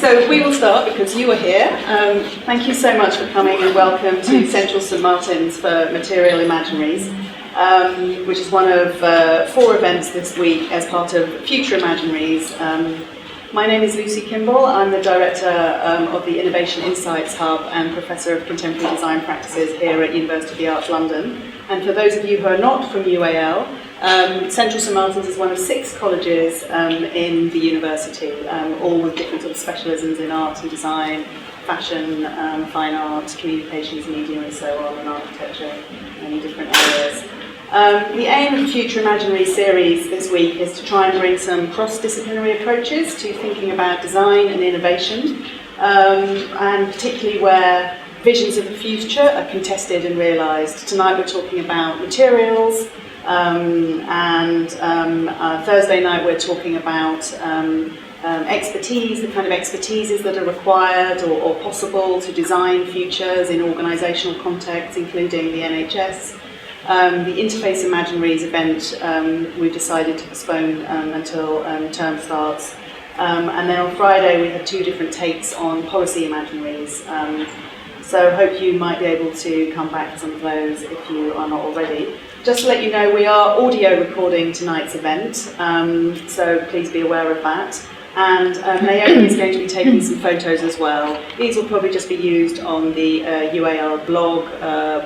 so we will start because you are here. Thank you so much for coming and welcome to Central St Martin's for Material Imaginaries, which is one of 4 events this week as part of Future Imaginaries. My name is Lucy Kimbell. I'm the Director of the Innovation Insights Hub and Professor of Contemporary Design Practices here at University of the Arts London. And for those of you who are not from UAL, Central St Martin's is one of 6 colleges in the university, all with different sort of specialisms in art and design, fashion, fine art, communications, media and so on, and architecture, many different areas. The aim of the Future Imaginary series this week is to try and bring some cross-disciplinary approaches to thinking about design and innovation, and particularly where visions of the future are contested and realised. Tonight we're talking about materials, and Thursday night we're talking about expertise, the kind of expertises that are required or possible to design futures in organisational contexts, including the NHS. The Interface Imaginaries event we've decided to postpone until term starts. And then on Friday we had 2 different takes on policy imaginaries. So I hope you might be able to come back to some of those if you are not already. Just to let you know, we are audio recording tonight's event, so please be aware of that. And Naomi is going to be taking some photos as well. These will probably just be used on the UAL blog,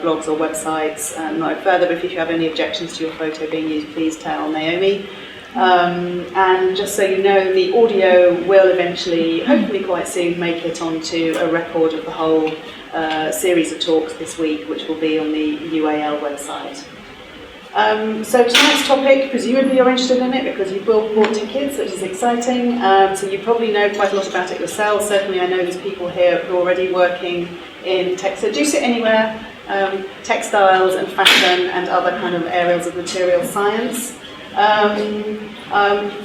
blogs or websites, not further, but if you have any objections to your photo being used, please tell Naomi. And just so you know, the audio will eventually, hopefully quite soon, make it onto a record of the whole series of talks this week, which will be on the UAL website. So tonight's topic, presumably you're interested in it because you've bought tickets, which is exciting. So you probably know quite a lot about it yourselves. Certainly I know there's people here who are already working in textile. Do you sit anywhere? Textiles and fashion and other kind of areas of material science.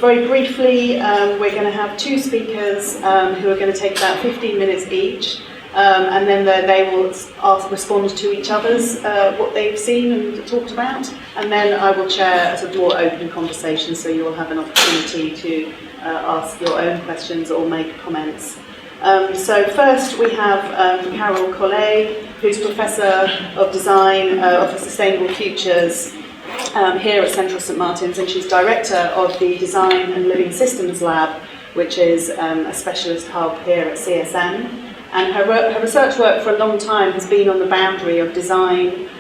Very briefly, we're going to have 2 speakers who are going to take about 15 minutes each. And then they will respond to each other's what they've seen and talked about, and then I will chair a sort of more open conversation, so you will have an opportunity to ask your own questions or make comments. So first we have Carole Collet, who's Professor of Design of Sustainable Futures here at Central St Martin's, and she's Director of the Design and Living Systems Lab, which is a specialist hub here at CSN. And her research work for a long time has been on the boundary of design,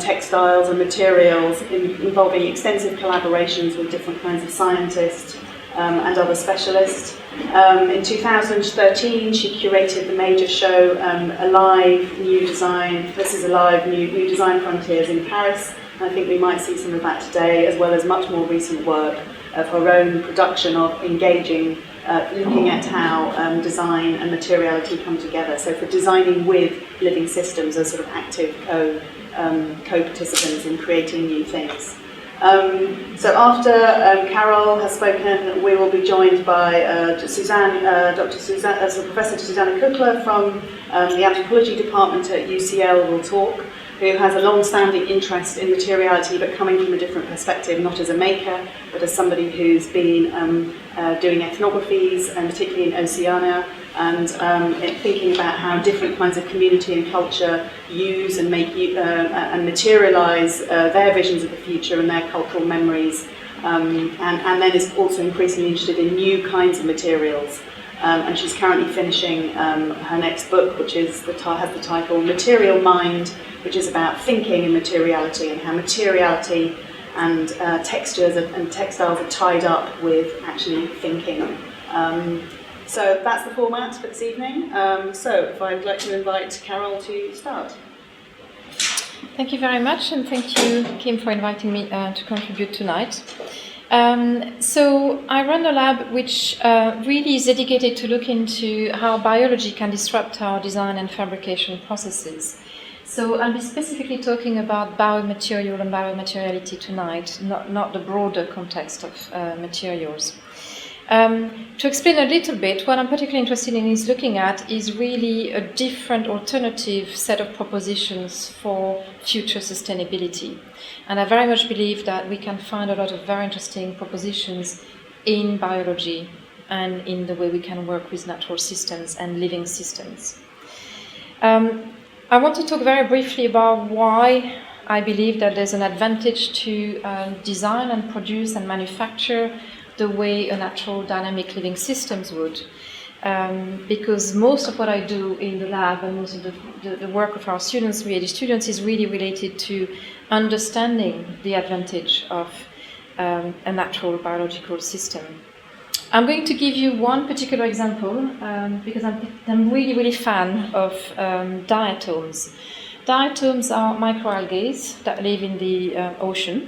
textiles and materials, involving extensive collaborations with different kinds of scientists and other specialists. In 2013, she curated the major show Alive New Design. This is Alive New Design Frontiers in Paris. And I think we might see some of that today, as well as much more recent work of her own production of engaging, looking at how design and materiality come together. So for designing with living systems as sort of active co-participants in creating new things. So after Carole has spoken, we will be joined by Susanne, Dr. Susanne, as a Professor Susanne Kuechler from the Anthropology Department at UCL will talk, who has a long-standing interest in materiality, but coming from a different perspective, not as a maker, but as somebody who's been doing ethnographies, and particularly in Oceania, and thinking about how different kinds of community and culture use and make and materialise their visions of the future and their cultural memories, and then is also increasingly interested in new kinds of materials. And she's currently finishing her next book, which has the title Material Mind, which is about thinking and materiality, and how materiality and textures and textiles are tied up with actually thinking. So that's the format for this evening. So if I'd like to invite Carole to start. Thank you very much, and thank you, Kim, for inviting me to contribute tonight. So I run a lab which really is dedicated to look into how biology can disrupt our design and fabrication processes. So I'll be specifically talking about biomaterial and biomateriality tonight, not the broader context of materials. To explain a little bit, what I'm particularly interested in is looking at is really a different alternative set of propositions for future sustainability. And I very much believe that we can find a lot of very interesting propositions in biology and in the way we can work with natural systems and living systems. I want to talk very briefly about why I believe that there's an advantage to design and produce and manufacture the way a natural dynamic living systems would. Because most of what I do in the lab and most of the work of our students, PhD students, is really related to understanding the advantage of a natural biological system. I'm going to give you one particular example because I'm really, really fan of diatoms. Diatoms are microalgae that live in the ocean.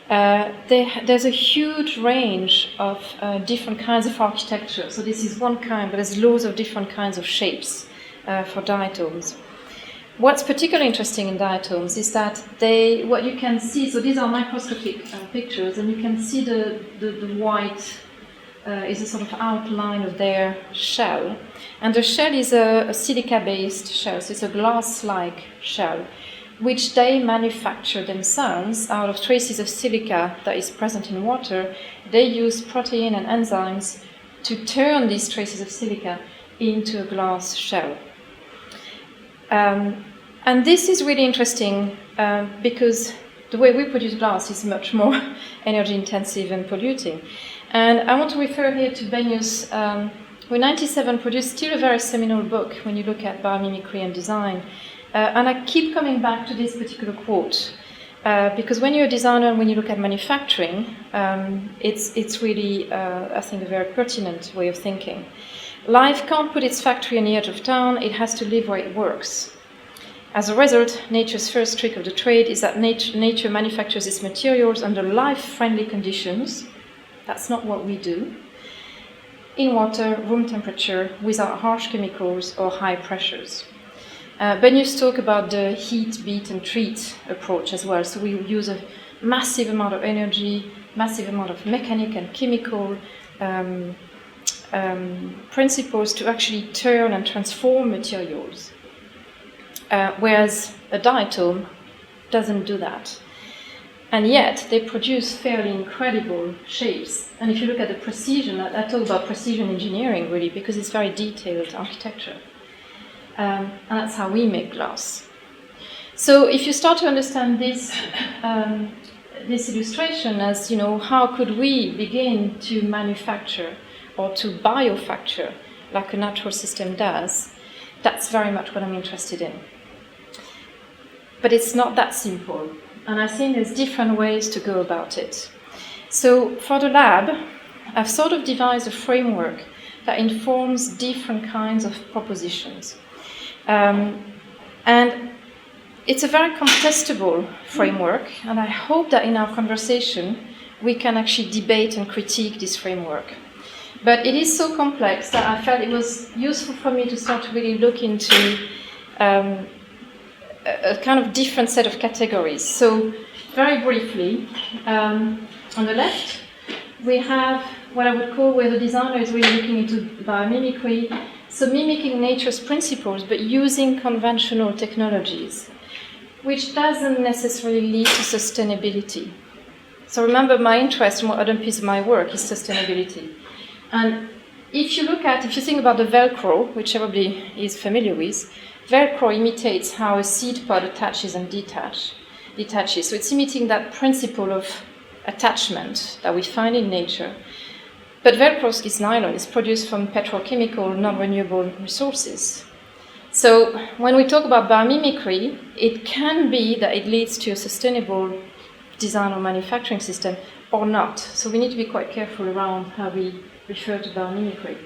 There's a huge range of different kinds of architecture. So this is one kind, but there's loads of different kinds of shapes for diatoms. What's particularly interesting in diatoms is that what you can see, so these are microscopic pictures, and you can see the white is a sort of outline of their shell. And the shell is a silica-based shell, so it's a glass-like shell, which they manufacture themselves out of traces of silica that is present in water. They use protein and enzymes to turn these traces of silica into a glass shell. And this is really interesting because the way we produce glass is much more energy intensive and polluting. And I want to refer here to Benio's, who in 1997 produced still a very seminal book when you look at biomimicry and design. And I keep coming back to this particular quote because when you're a designer and when you look at manufacturing, it's really, I think, a very pertinent way of thinking. Life can't put its factory on the edge of town, it has to live where it works. As a result, nature's first trick of the trade is that nature manufactures its materials under life-friendly conditions. That's not what we do. In water, room temperature, without harsh chemicals or high pressures. Benio's talk about the heat, beat and treat approach as well. So we use a massive amount of energy, massive amount of mechanical and chemical principles to actually turn and transform materials. Whereas a diatom doesn't do that. And yet they produce fairly incredible shapes. And if you look at the precision, I talk about precision engineering really because it's very detailed architecture. And that's how we make glass. So if you start to understand this, this illustration as, you know, how could we begin to manufacture or to biofacture like a natural system does, that's very much what I'm interested in. But it's not that simple. And I think there's different ways to go about it. So for the lab, I've sort of devised a framework that informs different kinds of propositions. And it's a very contestable framework, and I hope that in our conversation we can actually debate and critique this framework. But it is so complex that I felt it was useful for me to start to really look into a kind of different set of categories. So very briefly, on the left, we have what I would call where the designer is really looking into biomimicry, so mimicking nature's principles but using conventional technologies, which doesn't necessarily lead to sustainability. So remember, my interest and one other piece of my work is sustainability. And if you think about the Velcro, which everybody is familiar with, Velcro imitates how a seed pod attaches and detaches. So it's imitating that principle of attachment that we find in nature. But Velcro is nylon, it's produced from petrochemical, non-renewable resources. So when we talk about biomimicry, it can be that it leads to a sustainable design or manufacturing system or not. So we need to be quite careful around how we refer to biomimicry.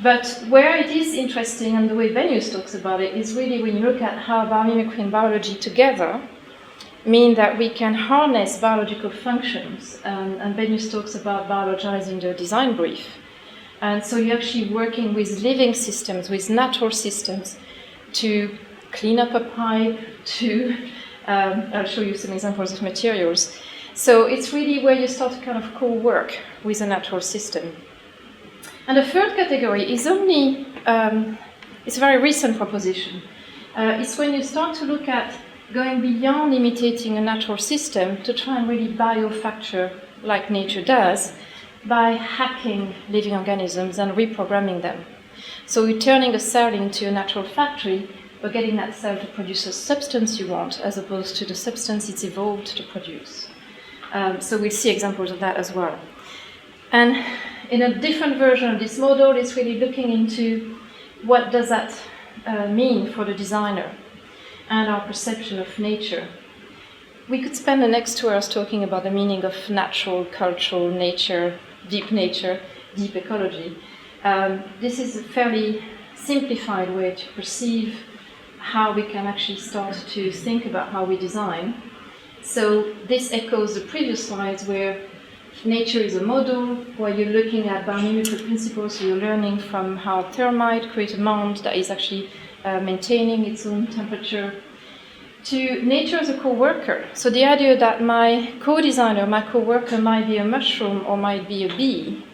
But where it is interesting, and the way Benio's talks about it, is really when you look at how biomimicry and biology together mean that we can harness biological functions. And Benio's talks about biologizing the design brief. And so you're actually working with living systems, with natural systems, to clean up a pipe, I'll show you some examples of materials. So it's really where you start to kind of co-work with a natural system. And the third category is only, it's a very recent proposition. It's when you start to look at going beyond imitating a natural system to try and really biofacture like nature does, by hacking living organisms and reprogramming them. So you're turning a cell into a natural factory, but getting that cell to produce a substance you want, as opposed to the substance it's evolved to produce. So we'll see examples of that as well. And in a different version of this model, it's really looking into what does that mean for the designer and our perception of nature. We could spend the next 2 hours talking about the meaning of natural, cultural, nature, deep ecology. This is a fairly simplified way to perceive how we can actually start to think about how we design. So this echoes the previous slides where nature is a model, where you're looking at biomimicry principles, so you're learning from how termite create a mound that is actually maintaining its own temperature, to nature as a co-worker. So the idea that my co-designer, my co-worker might be a mushroom or might be a bee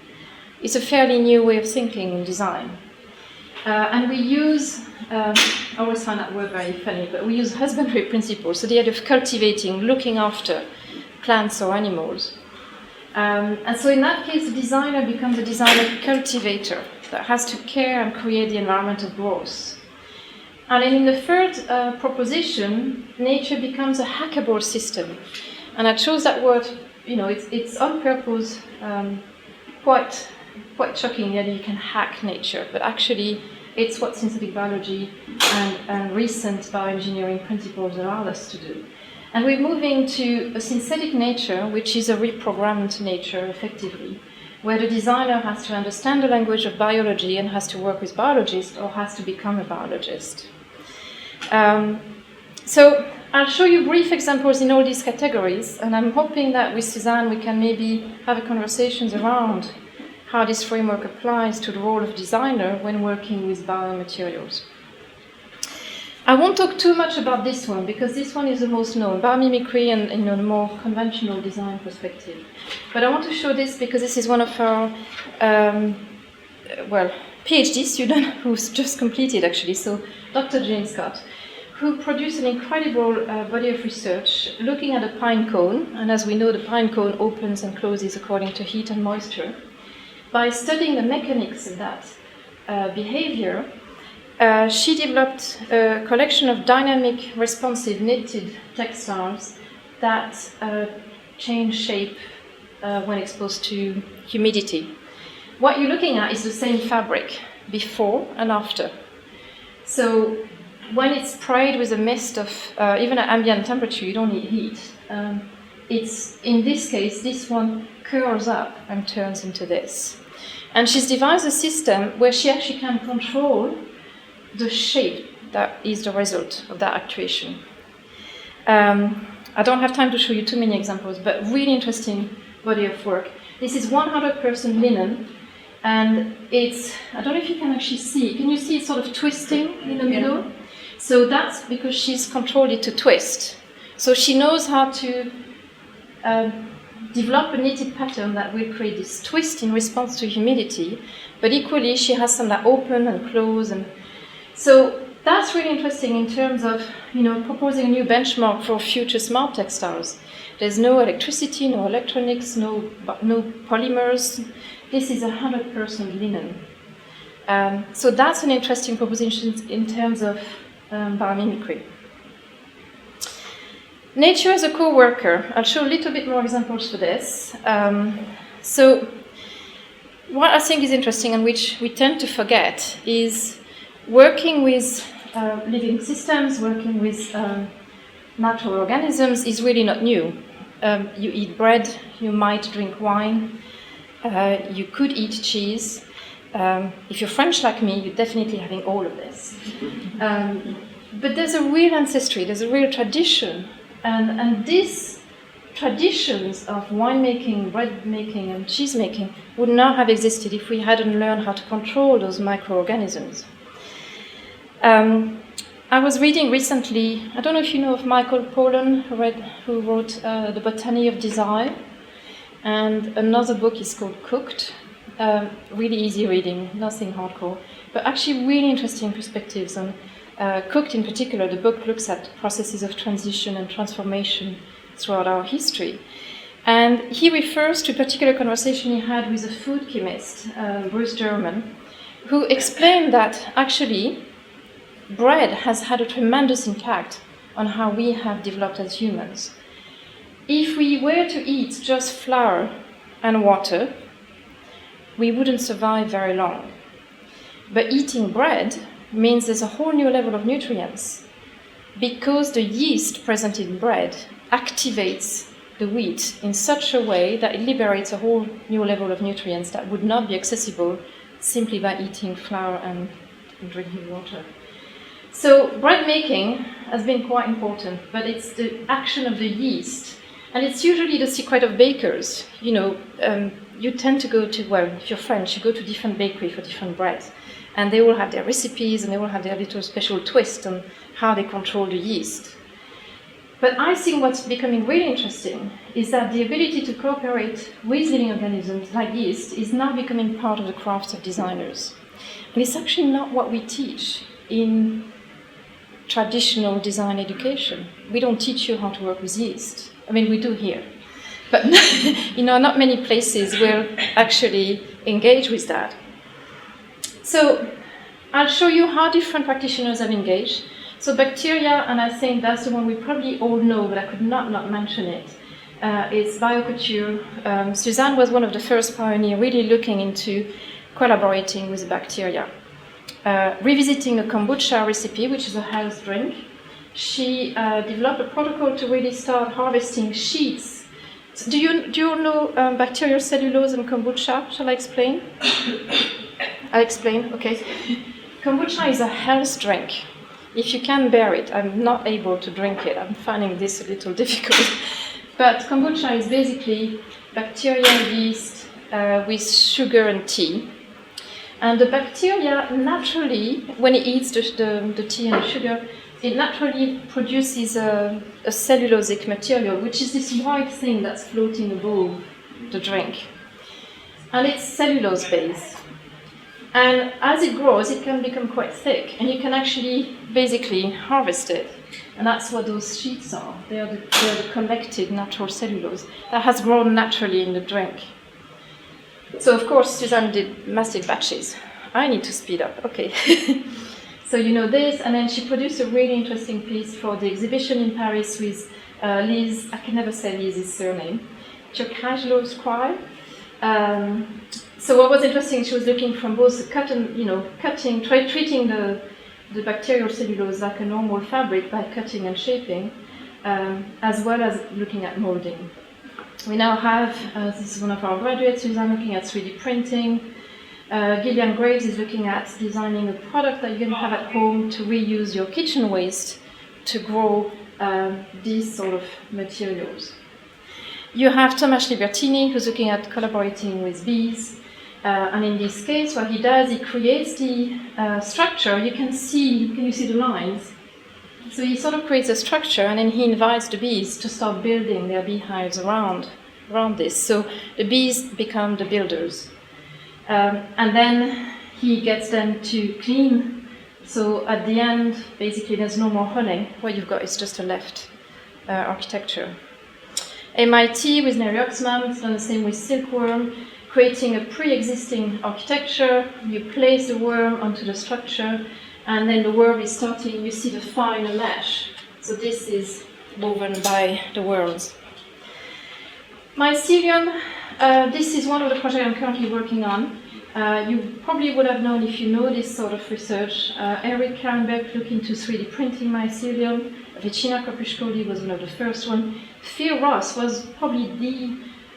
is a fairly new way of thinking in design. And we use, I always find that word very funny, but we use husbandry principles, so the idea of cultivating, looking after plants or animals. And so in that case, the designer becomes a designer cultivator that has to care and create the environment of growth. And in the third proposition, nature becomes a hackable system. And I chose that word, it's on purpose, quite shocking that you can hack nature, but actually it's what synthetic biology and recent bioengineering principles allow us to do. And we're moving to a synthetic nature, which is a reprogrammed nature, effectively, where the designer has to understand the language of biology and has to work with biologists or has to become a biologist. So I'll show you brief examples in all these categories, and I'm hoping that with Susanne we can maybe have conversations around how this framework applies to the role of designer when working with biomaterials. I won't talk too much about this one because this one is the most known, biomimicry and the more conventional design perspective. But I want to show this because this is one of our PhD student who's just completed actually, so Dr. Jane Scott, who produced an incredible body of research looking at a pine cone, and as we know the pine cone opens and closes according to heat and moisture. By studying the mechanics of that behavior, she developed a collection of dynamic, responsive, knitted textiles that change shape when exposed to humidity. What you're looking at is the same fabric before and after. So when it's sprayed with a mist of, even at ambient temperature, you don't need heat. It's, in this case, this one curls up and turns into this. And she's devised a system where she actually can control the shape that is the result of that actuation. I don't have time to show you too many examples, but really interesting body of work. This is 100% linen, and it's, I don't know if you can actually see, can you see it sort of twisting in the middle? Yeah. So that's because she's controlled it to twist. So she knows how to develop a knitted pattern that will create this twist in response to humidity, but equally she has some that open and close, and so that's really interesting in terms of proposing a new benchmark for future smart textiles. There's no electricity, no electronics, no polymers. This is 100% linen. So that's an interesting proposition in terms of biomimicry. Nature as a co-worker. I'll show a little bit more examples for this. So what I think is interesting and which we tend to forget is working with living systems, working with natural organisms is really not new. You eat bread, you might drink wine, you could eat cheese. If you're French like me, you're definitely having all of this. But there's a real ancestry, there's a real tradition. And these traditions of winemaking, bread making, and cheese making would not have existed if we hadn't learned how to control those microorganisms. I was reading recently, I don't know if you know of Michael Pollan, who wrote The Botany of Desire, and another book is called Cooked. Really easy reading, nothing hardcore, but actually really interesting perspectives on Cooked in particular. The book looks at processes of transition and transformation throughout our history. And he refers to a particular conversation he had with a food chemist, Bruce German, who explained that actually bread has had a tremendous impact on how we have developed as humans. If we were to eat just flour and water, we wouldn't survive very long. But eating bread means there's a whole new level of nutrients, because the yeast present in bread activates the wheat in such a way that it liberates a whole new level of nutrients that would not be accessible simply by eating flour and drinking water. So bread making has been quite important, but it's the action of the yeast. And it's usually the secret of bakers. You tend to go to, well, if you're French, you go to different bakeries for different breads. And they all have their recipes and they all have their little special twist on how they control the yeast. But I think what's becoming really interesting is that the ability to cooperate with living organisms like yeast is now becoming part of the crafts of designers. And it's actually not what we teach in traditional design education. We don't teach you how to work with yeast. I mean, we do here. But not many places will actually engage with that. So I'll show you how different practitioners have engaged. So bacteria, and I think that's the one we probably all know, but I could not mention it, is bioculture. Susanne was one of the first pioneers really looking into collaborating with bacteria. Revisiting a kombucha recipe, which is a health drink, she developed a protocol to really start harvesting sheets. Do you know bacterial cellulose and kombucha? Shall I explain? I'll explain, okay. Kombucha is a health drink. If you can bear it, I'm not able to drink it. I'm finding this a little difficult. But kombucha is basically bacterial yeast with sugar and tea. And the bacteria naturally, when it eats the tea and the sugar, it naturally produces a cellulosic material, which is this white thing that's floating above the drink. And it's cellulose-based. And as it grows, it can become quite thick, and you can actually basically harvest it. And that's what those sheets are. They're the collected natural cellulose that has grown naturally in the drink. So, of course, Susanne did massive batches. I need to speed up, okay. So you know this, and then she produced a really interesting piece for the exhibition in Paris with Liz, I can never say Liz's surname, Kuechler. So what was interesting, she was looking from both treating the bacterial cellulose like a normal fabric by cutting and shaping, as well as looking at molding. We now have, this is one of our graduates, Susanne, looking at 3D printing. Gillian Graves is looking at designing a product that you can have at home to reuse your kitchen waste to grow these sort of materials. You have Thomas Libertini, who's looking at collaborating with bees. And in this case, what he does, he creates the structure. Can you see the lines? So he sort of creates a structure, and then he invites the bees to start building their beehives around this. So the bees become the builders. And then he gets them to clean. So at the end, basically, there's no more honey. What you've got is just a left architecture. MIT with Neri Oxman has done the same with silkworm, creating a pre-existing architecture. You place the worm onto the structure, and then the worm is starting, you see the fine lash. So this is woven by the worms. Mycelium, this is one of the projects I'm currently working on. You probably would have known if you know this sort of research. Eric Karenberg looked into 3D printing mycelium. Vicina Kopushkoli was one of the first one. Phil Ross was probably the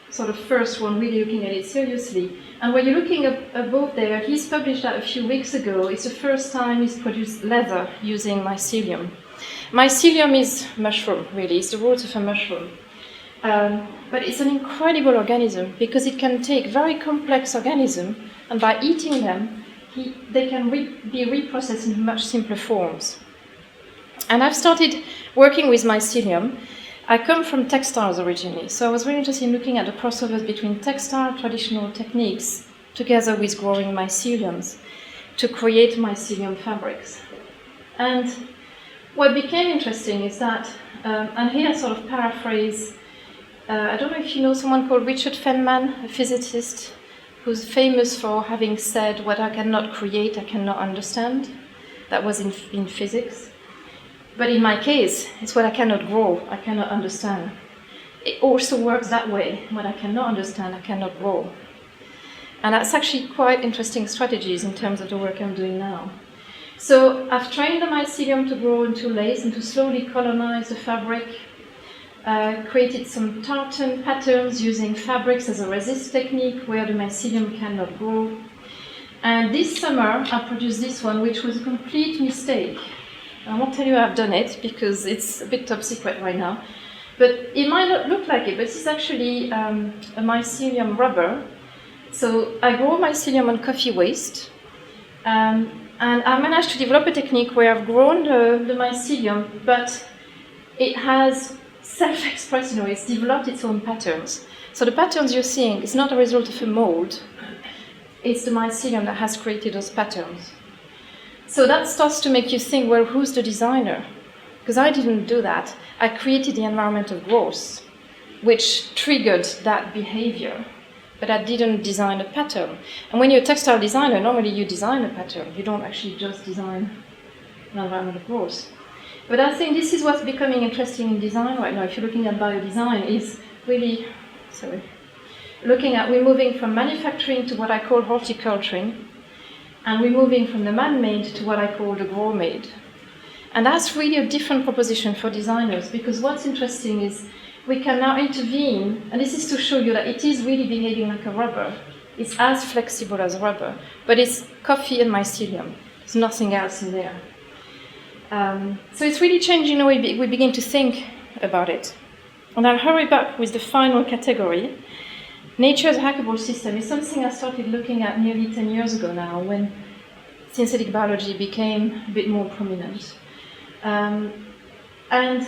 sort of first one really looking at it seriously. And when you're looking above there, he's published that a few weeks ago. It's the first time he's produced leather using mycelium. Mycelium is mushroom, really. It's the roots of a mushroom. But it's an incredible organism because it can take very complex organisms, and by eating them, they can be reprocessed into much simpler forms. And I've started working with mycelium. I come from textiles originally, so I was really interested in looking at the crossovers between textile traditional techniques together with growing myceliums to create mycelium fabrics. And what became interesting is that, and here I sort of paraphrase I don't know if you know someone called Richard Feynman, a physicist, who's famous for having said, "What I cannot create, I cannot understand." That was in physics. But in my case, it's what I cannot grow, I cannot understand. It also works that way. What I cannot understand, I cannot grow. And that's actually quite interesting strategies in terms of the work I'm doing now. So I've trained the mycelium to grow into lace and to slowly colonize the fabric. Created some tartan patterns using fabrics as a resist technique where the mycelium cannot grow. And this summer I produced this one, which was a complete mistake. I won't tell you I've done it because it's a bit top secret right now. But it might not look like it, but it's actually a mycelium rubber. So I grow mycelium on coffee waste. And I managed to develop a technique where I've grown the mycelium, but it has self-expressed, it's developed its own patterns. So the patterns you're seeing is not a result of a mold. It's the mycelium that has created those patterns. So that starts to make you think, well, who's the designer? Because I didn't do that. I created the environment of growth, which triggered that behavior. But I didn't design a pattern. And when you're a textile designer, normally you design a pattern. You don't actually just design an environment of growth. But I think this is what's becoming interesting in design right now. If you're looking at biodesign, is really, looking at, we're moving from manufacturing to what I call horticulturing, and we're moving from the man-made to what I call the grow-made. And that's really a different proposition for designers, because what's interesting is we can now intervene, and this is to show you that it is really behaving like a rubber. It's as flexible as rubber, but it's coffee and mycelium. There's nothing else in there. So it's really changing the way we begin to think about it. And I'll hurry back with the final category. Nature as a hackable system is something I started looking at nearly 10 years ago now, when synthetic biology became a bit more prominent. And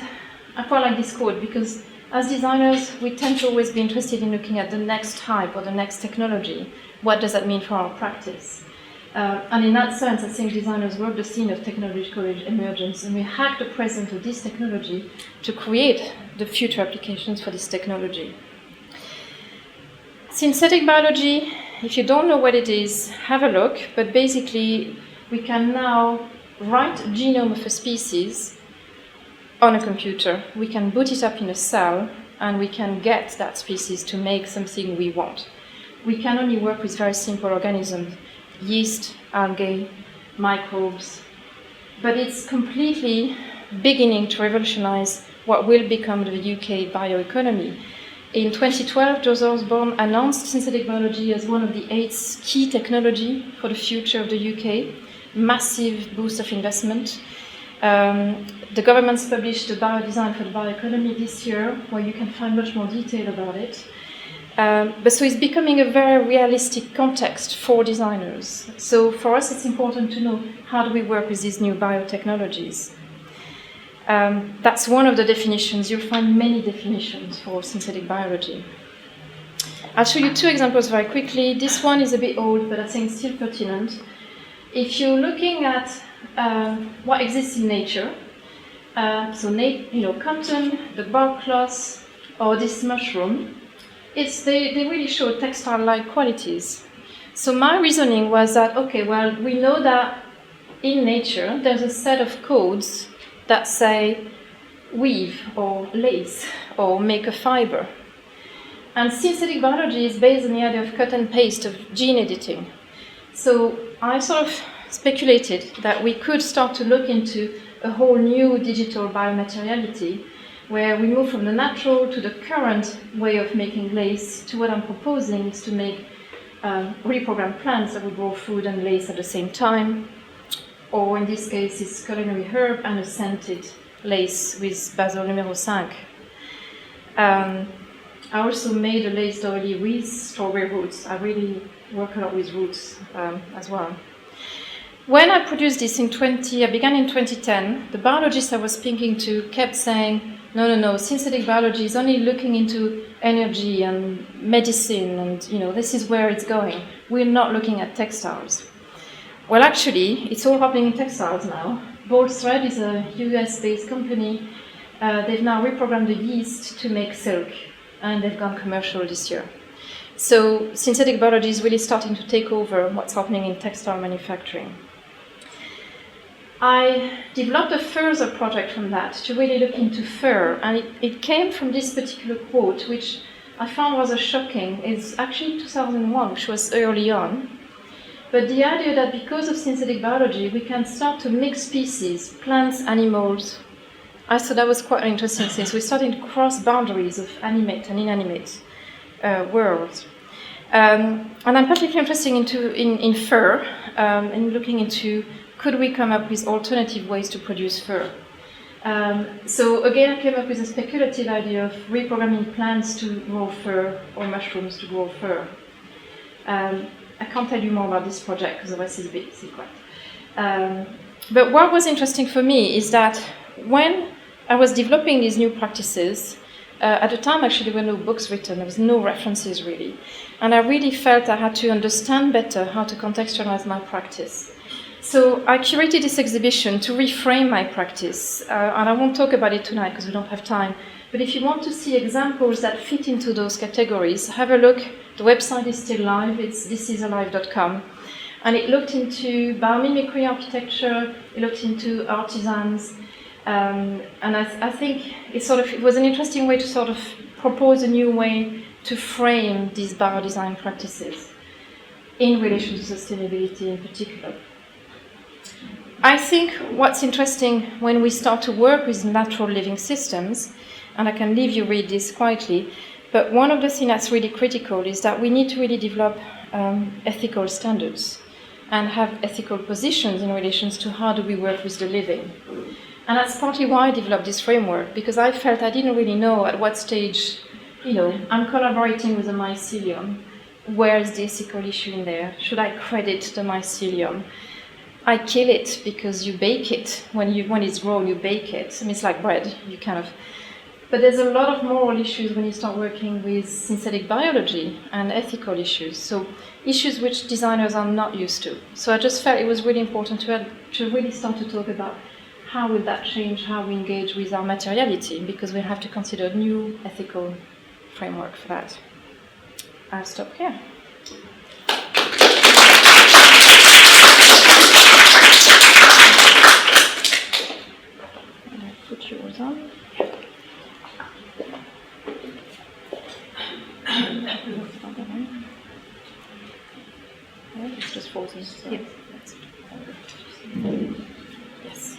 I quite like this quote, because as designers, we tend to always be interested in looking at the next hype or the next technology. What does that mean for our practice? And in that sense, I think designers work the scene of technological emergence, and we hack the present of this technology to create the future applications for this technology. Synthetic biology, if you don't know what it is, have a look, but basically we can now write a genome of a species on a computer. We can boot it up in a cell, and we can get that species to make something we want. We can only work with very simple organisms, yeast, algae, microbes, but it's completely beginning to revolutionize what will become the UK bioeconomy. In 2012, George Osborne announced synthetic biology as one of the 8 key technology for the future of the UK. Massive boost of investment. The government's published the biodesign for the bioeconomy this year, where you can find much more detail about it. But so it's becoming a very realistic context for designers. So for us, it's important to know how do we work with these new biotechnologies. That's one of the definitions. You'll find many definitions for synthetic biology. I'll show you 2 examples very quickly. This one is a bit old, but I think still pertinent. If you're looking at what exists in nature, cotton, the bark cloth, or this mushroom, they really show textile-like qualities. So my reasoning was that, okay, well, we know that in nature there's a set of codes that say weave or lace or make a fiber. And synthetic biology is based on the idea of cut and paste, of gene editing. So I sort of speculated that we could start to look into a whole new digital biomateriality, where we move from the natural to the current way of making lace to what I'm proposing is to make reprogrammed plants that will grow food and lace at the same time, or in this case it's culinary herb and a scented lace with basil numero 5. I also made a lace doily with strawberry roots. I really work a lot with roots as well. When I produced this I began in 2010, the biologists I was speaking to kept saying, no, synthetic biology is only looking into energy and medicine, and this is where it's going. We're not looking at textiles. Well, actually, it's all happening in textiles now. Bold Thread is a US-based company. They've now reprogrammed the yeast to make silk. and they've gone commercial this year. So synthetic biology is really starting to take over what's happening in textile manufacturing. I developed a further project from that to really look into fur, and it came from this particular quote, which I found rather shocking. It's actually 2001, which was early on. But the idea that because of synthetic biology, we can start to mix species, plants, animals, I thought that was quite interesting, since we're starting to cross boundaries of animate and inanimate worlds. And I'm particularly interested in fur, and looking into, could we come up with alternative ways to produce fur? So again, I came up with a speculative idea of reprogramming plants to grow fur or mushrooms to grow fur. I can't tell you more about this project because the rest is a bit secret. But what was interesting for me is that when I was developing these new practices, at the time actually there were no books written, there was no references really. And I really felt I had to understand better how to contextualize my practice. So I curated this exhibition to reframe my practice, and I won't talk about it tonight because we don't have time. But if you want to see examples that fit into those categories, have a look. The website is still live, it's thisisalive.com. And it looked into biomimicry architecture, it looked into artisans, and I think it was an interesting way to sort of propose a new way to frame these biodesign practices in relation to sustainability in particular. I think what's interesting when we start to work with natural living systems, and I can leave you read this quietly, but one of the things that's really critical is that we need to really develop ethical standards and have ethical positions in relation to how do we work with the living. And that's partly why I developed this framework, because I felt I didn't really know at what stage, I'm collaborating with the mycelium. Where is the ethical issue in there? Should I credit the mycelium? I kill it because you bake it. When it's grown, you bake it. I mean, it's like bread. But there's a lot of moral issues when you start working with synthetic biology and ethical issues. So issues which designers are not used to. So I just felt it was really important to really start to talk about how will that change how we engage with our materiality, because we have to consider a new ethical framework for that. I'll stop here. Put yours on. It's just frozen. So. Yes. Yes.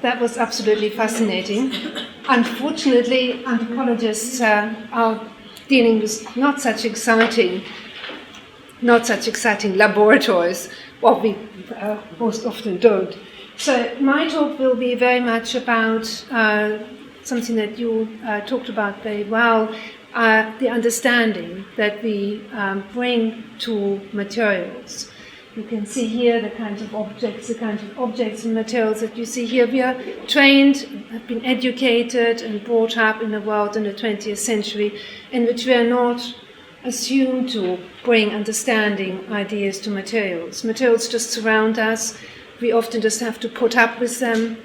That was absolutely fascinating. Unfortunately, anthropologists are dealing with not such exciting laboratories, what we most often don't. So my talk will be very much about something that you talked about very well, the understanding that we bring to materials. You can see here the kinds of objects and materials that you see here. We are trained, have been educated and brought up in a world in the 20th century in which we are not assumed to bring understanding ideas to materials. Materials just surround us. We often just have to put up with them.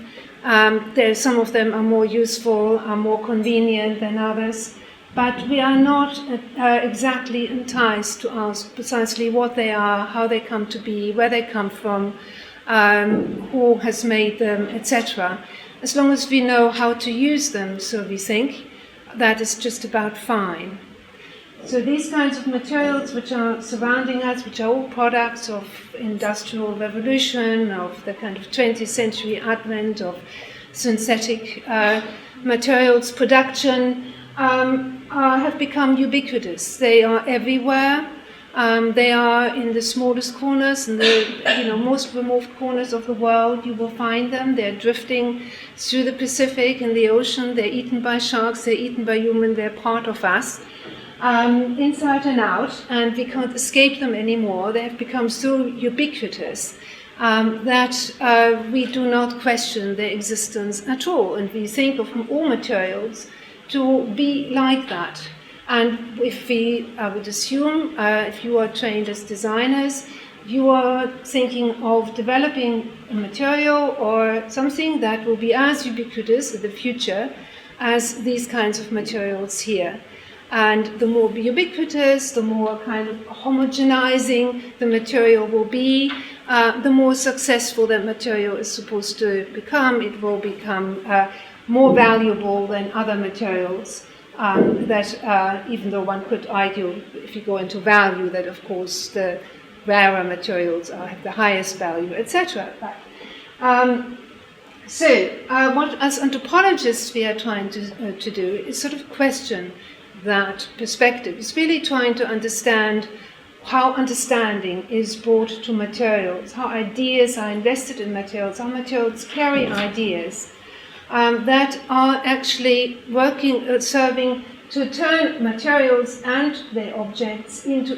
Some of them are more useful, are more convenient than others. But we are not exactly enticed to ask precisely what they are, how they come to be, where they come from, who has made them, etc. As long as we know how to use them, so we think, that is just about fine. So these kinds of materials which are surrounding us, which are all products of industrial revolution, of the kind of 20th century advent of synthetic materials production, have become ubiquitous. They are everywhere. They are in the smallest corners, in the most remote corners of the world. You will find them. They're drifting through the Pacific and the ocean. They're eaten by sharks. They're eaten by humans. They're part of us, inside and out. And we can't escape them anymore. They have become so ubiquitous that we do not question their existence at all. And we think of all materials to be like that. And if we would assume, if you are trained as designers, you are thinking of developing a material or something that will be as ubiquitous in the future as these kinds of materials here. And the more ubiquitous, the more kind of homogenizing the material will be, the more successful that material is supposed to become. It will become more valuable than other materials that even though one could argue, if you go into value, that of course the rarer materials have the highest value, etc. What as anthropologists we are trying to do is sort of question that perspective. It's really trying to understand how understanding is brought to materials, how ideas are invested in materials, how materials carry ideas that are actually working, serving to turn materials and their objects into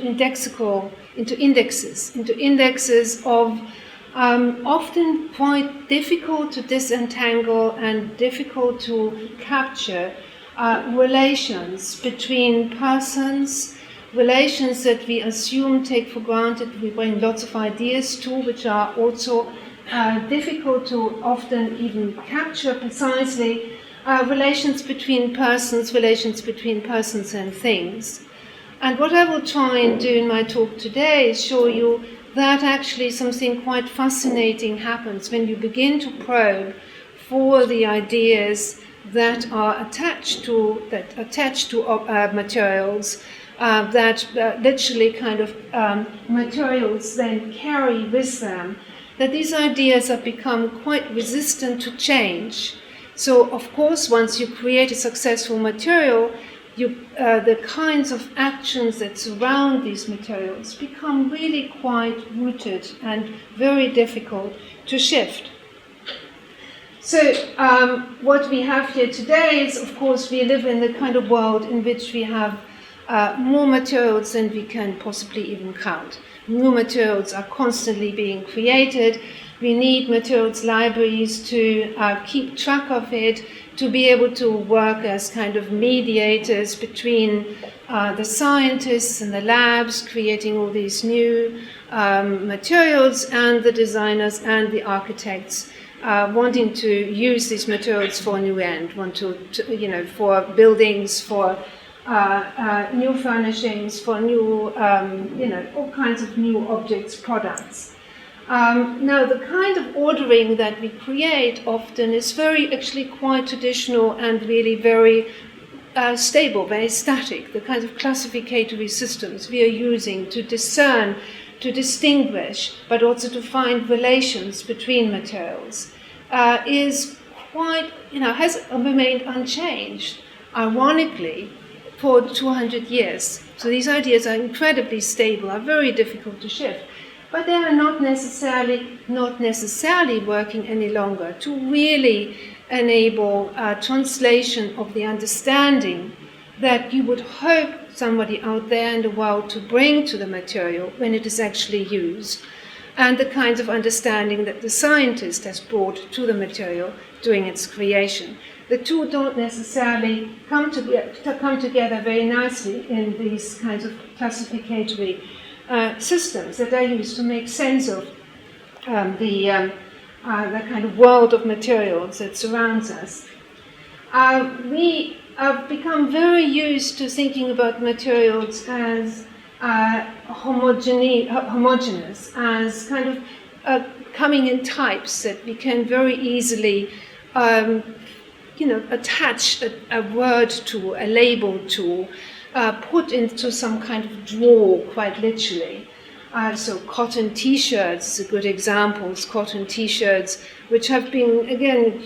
indexes of often quite difficult to disentangle and difficult to capture relations between persons, relations that we assume, take for granted, we bring lots of ideas to, which are also difficult to often even capture precisely, relations between persons and things. And what I will try and do in my talk today is show you that actually something quite fascinating happens when you begin to probe for the ideas that are attached to materials, that literally kind of materials then carry with them, that these ideas have become quite resistant to change. So, of course, once you create a successful material, the kinds of actions that surround these materials become really quite rooted and very difficult to shift. So what we have here today is, of course, we live in the kind of world in which we have more materials than we can possibly even count. New materials are constantly being created. We need materials libraries to keep track of it, to be able to work as kind of mediators between the scientists and the labs creating all these new materials and the designers and the architects wanting to use these materials for a new end, for buildings, for new furnishings, for new, all kinds of new objects, products. Now, the kind of ordering that we create often is actually quite traditional and really very stable, very static. The kinds of classificatory systems we are using to discern, to distinguish, but also to find relations between materials is quite, has remained unchanged, ironically, for 200 years. So these ideas are incredibly stable, are very difficult to shift. But they are not necessarily working any longer to really enable translation of the understanding that you would hope somebody out there in the world to bring to the material when it is actually used, and the kinds of understanding that the scientist has brought to the material during its creation. The two don't necessarily come together very nicely in these kinds of classificatory systems that are used to make sense of the kind of world of materials that surrounds us. We have become very used to thinking about materials as homogeneous, as kind of coming in types that we can very easily attach a word to, a label to, put into some kind of drawer, quite literally. So cotton T-shirts is a good example. Cotton T-shirts, which have been, again,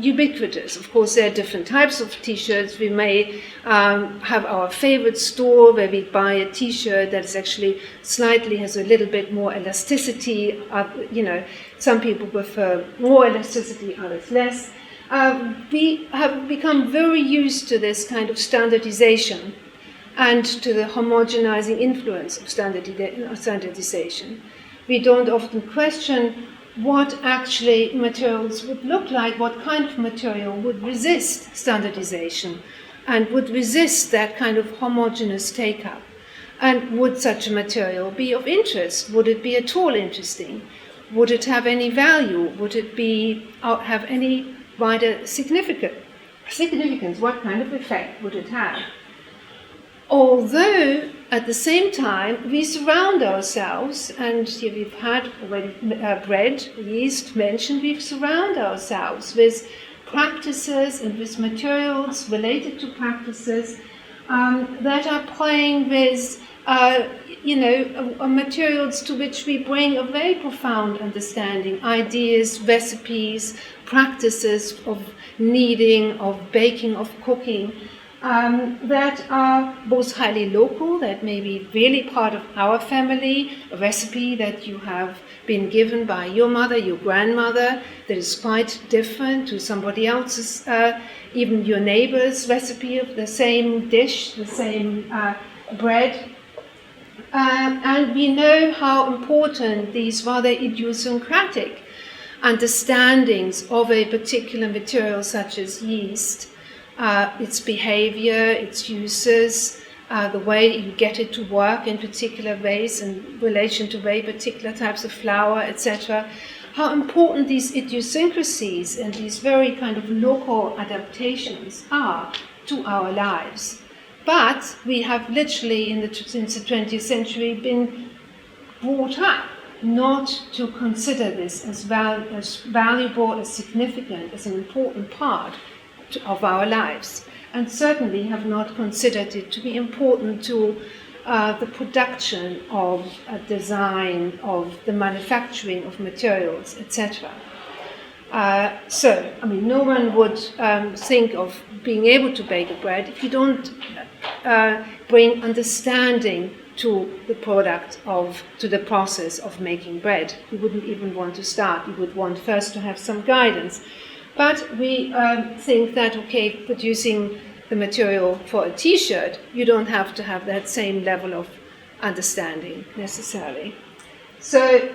ubiquitous. Of course, there are different types of T-shirts. We may have our favorite store where we buy a T-shirt that is actually has a little bit more elasticity. Some people prefer more elasticity, others less. We have become very used to this kind of standardization and to the homogenizing influence of standardization. We don't often question what actually materials would look like, what kind of material would resist standardization and would resist that kind of homogeneous take-up. And would such a material be of interest? Would it be at all interesting? Would it have any value? Would it have any wider significance? What kind of effect would it have? Although, at the same time, we surround ourselves, and here we've had already bread, yeast mentioned, we surround ourselves with practices and with materials related to practices that are playing with, materials to which we bring a very profound understanding, ideas, recipes, practices of kneading, of baking, of cooking, that are both highly local, that may be really part of our family, a recipe that you have been given by your mother, your grandmother, that is quite different to somebody else's, even your neighbor's recipe of the same dish, the same bread. And we know how important these rather idiosyncratic understandings of a particular material such as yeast, its behavior, its uses, the way you get it to work in particular ways in relation to very particular types of flour, etc., how important these idiosyncrasies and these very kind of local adaptations are to our lives. But we have literally, since the 20th century, been brought up not to consider this as valuable, as significant, as an important part of our lives, and certainly have not considered it to be important to the production of a design, of the manufacturing of materials, etc. No one would think of being able to bake a bread if you don't bring understanding to the to the process of making bread. You wouldn't even want to start. You would want first to have some guidance. But we think that, producing the material for a T-shirt, you don't have to have that same level of understanding necessarily. So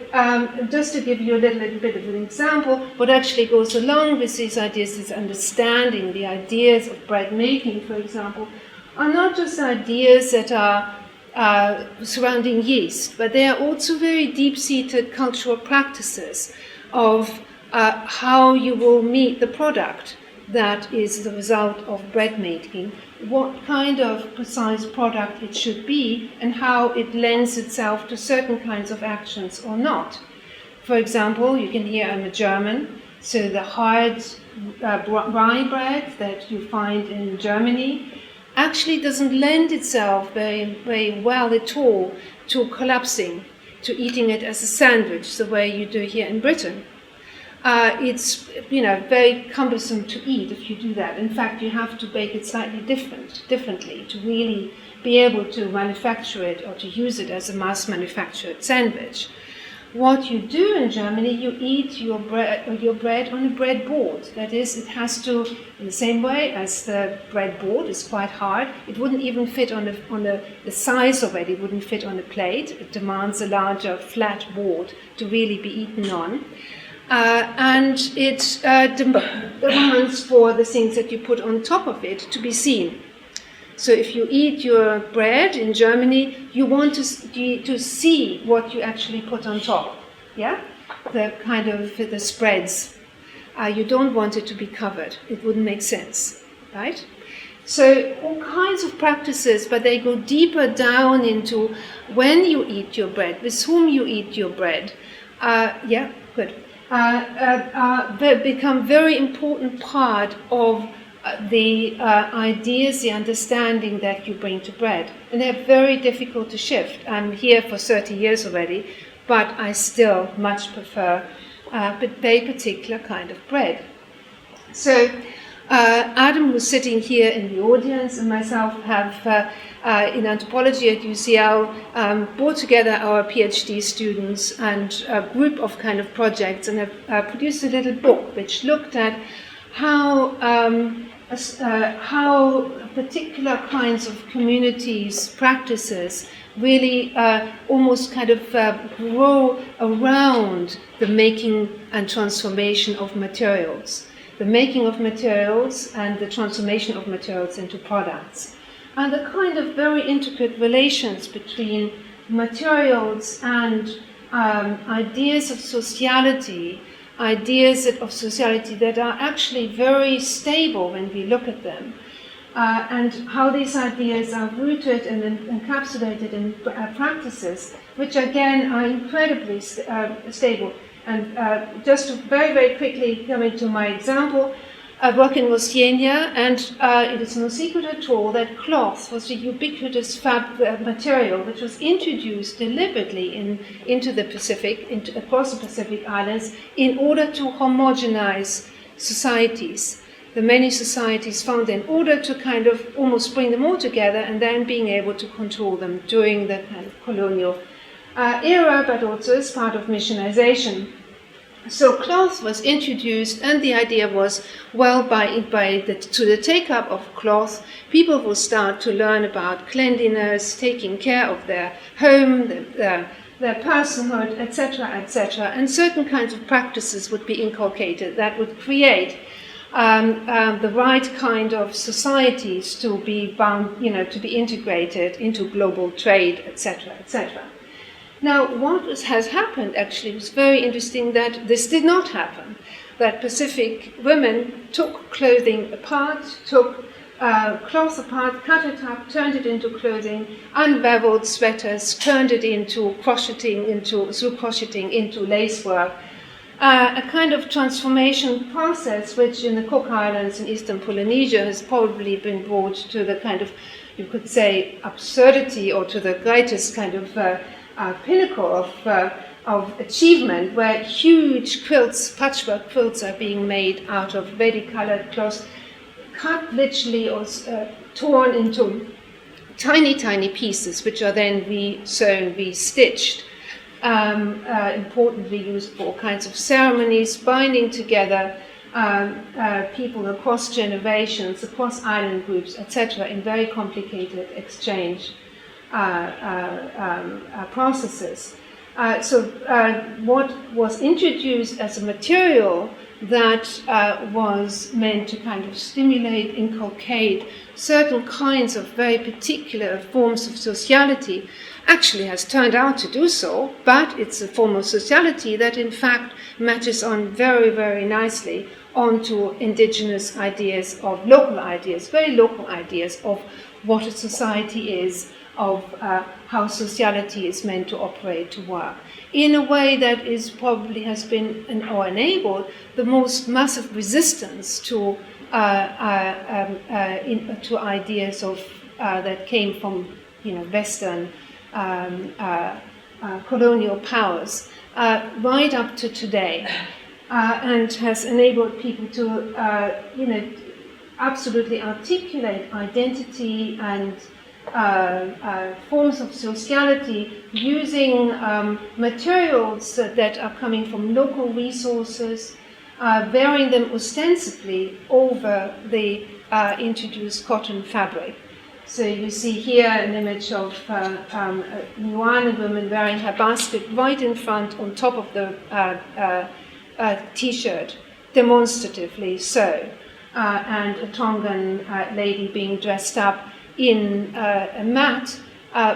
just to give you a little bit of an example, what actually goes along with these ideas is understanding. The ideas of bread making, for example, are not just ideas that are surrounding yeast, but they are also very deep-seated cultural practices of how you will meet the product that is the result of bread making, what kind of precise product it should be, and how it lends itself to certain kinds of actions or not. For example, you can hear I'm a German, so the hard rye bread that you find in Germany actually doesn't lend itself very, very well at all to collapsing, to eating it as a sandwich, the way you do here in Britain. It's very cumbersome to eat if you do that. In fact, you have to bake it slightly differently to really be able to manufacture it or to use it as a mass-manufactured sandwich. What you do in Germany, you eat your bread on a bread board. That is, it has to, in the same way as the bread board is quite hard, it wouldn't even fit on the size already wouldn't fit on a plate. It demands a larger flat board to really be eaten on. And it demands for the things that you put on top of it to be seen. So if you eat your bread in Germany, you want to see what you actually put on top, yeah? The kind of the spreads. You don't want it to be covered. It wouldn't make sense, right? So all kinds of practices, but they go deeper down into when you eat your bread, with whom you eat your bread. Yeah, good. Become very important part of the ideas, the understanding that you bring to bread. And they're very difficult to shift. I'm here for 30 years already, but I still much prefer a very particular kind of bread. So Adam, who's sitting here in the audience, and myself have, in anthropology at UCL, brought together our PhD students and a group of kind of projects and have produced a little book which looked at how particular kinds of communities' practices really almost kind of grow around the making and transformation of materials. The making of materials and the transformation of materials into products. and the kind of very intricate relations between materials and ideas of sociality, of sociality that are actually very stable when we look at them, and how these ideas are rooted and encapsulated in practices, which again are incredibly stable. And just to very, very quickly come into my example, I work in Oceania, and it is no secret at all that cloth was a ubiquitous material which was introduced deliberately into the Pacific, across the Pacific Islands, in order to homogenize societies. The many societies found in order to kind of almost bring them all together and then being able to control them during the kind of colonial era, but also as part of missionization. So cloth was introduced, and the idea was, well, to the take-up of cloth, people will start to learn about cleanliness, taking care of their home, their personhood, etc., etc., and certain kinds of practices would be inculcated that would create the right kind of societies to be bound, to be integrated into global trade, etc., etc. Now, what has happened actually was very interesting that this did not happen. That Pacific women took clothing apart, took cloth apart, cut it up, turned it into clothing, unraveled sweaters, turned it into crocheting, into lacework. A kind of transformation process which in the Cook Islands in Eastern Polynesia has probably been brought to the kind of, you could say, absurdity, or to the greatest kind of pinnacle of achievement, where huge quilts, patchwork quilts, are being made out of ready colored cloth, cut literally or torn into tiny, tiny pieces, which are then re-sewn, re-stitched. Importantly used for all kinds of ceremonies, binding together people across generations, across island groups, etc., in very complicated exchange processes. So what was introduced as a material that was meant to kind of stimulate, inculcate certain kinds of very particular forms of sociality actually has turned out to do so, but it's a form of sociality that in fact matches on very, very nicely onto indigenous ideas, of local ideas, very local ideas of what a society is, of how sociality is meant to operate, to work, in a way that is probably has been or enabled the most massive resistance to ideas of that came from Western colonial powers right up to today, and has enabled people to absolutely articulate identity and forms of sociality using materials that are coming from local resources, wearing them ostensibly over the introduced cotton fabric. So you see here an image of a Nuana woman wearing her basket right in front on top of the t-shirt, demonstratively so, and a Tongan lady being dressed up in a mat,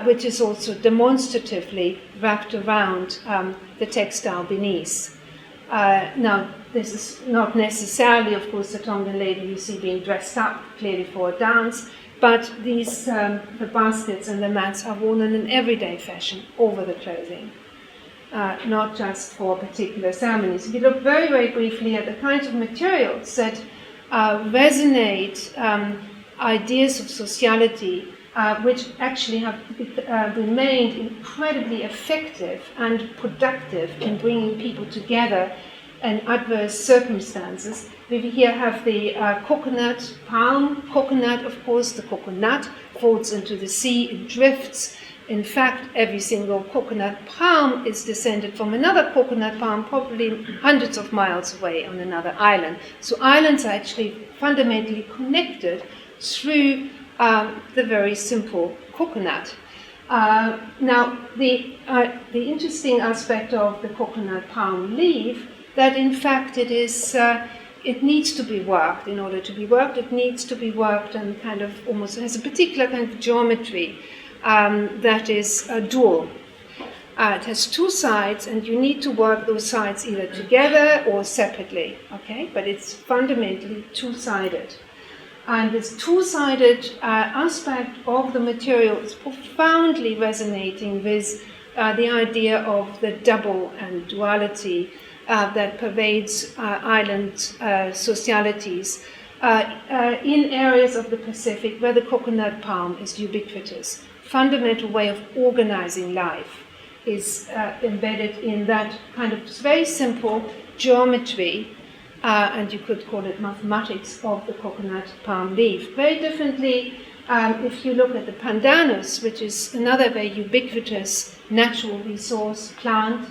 which is also demonstratively wrapped around the textile beneath. Now, this is not necessarily, of course, the Tongan lady you see being dressed up clearly for a dance, but these the baskets and the mats are worn in an everyday fashion over the clothing, not just for particular ceremonies. If you look very, very briefly at the kinds of materials that resonate ideas of sociality, which actually have remained incredibly effective and productive in bringing people together in adverse circumstances. We here have the coconut palm. Coconut, of course, the coconut falls into the sea, it drifts. In fact, every single coconut palm is descended from another coconut palm, probably hundreds of miles away on another island. So islands are actually fundamentally connected through the very simple coconut. Now, the interesting aspect of the coconut palm leaf, that in fact it is it needs to be worked. In order to be worked, it needs to be worked and kind of almost has a particular kind of geometry that is dual. It has two sides, and you need to work those sides either together or separately, okay? But it's fundamentally two-sided. And this two-sided aspect of the material is profoundly resonating with the idea of the double and duality that pervades island socialities in areas of the Pacific where the coconut palm is ubiquitous. Fundamental way of organizing life is embedded in that kind of very simple geometry, and you could call it mathematics, of the coconut palm leaf. Very differently, if you look at the pandanus, which is another very ubiquitous natural resource plant,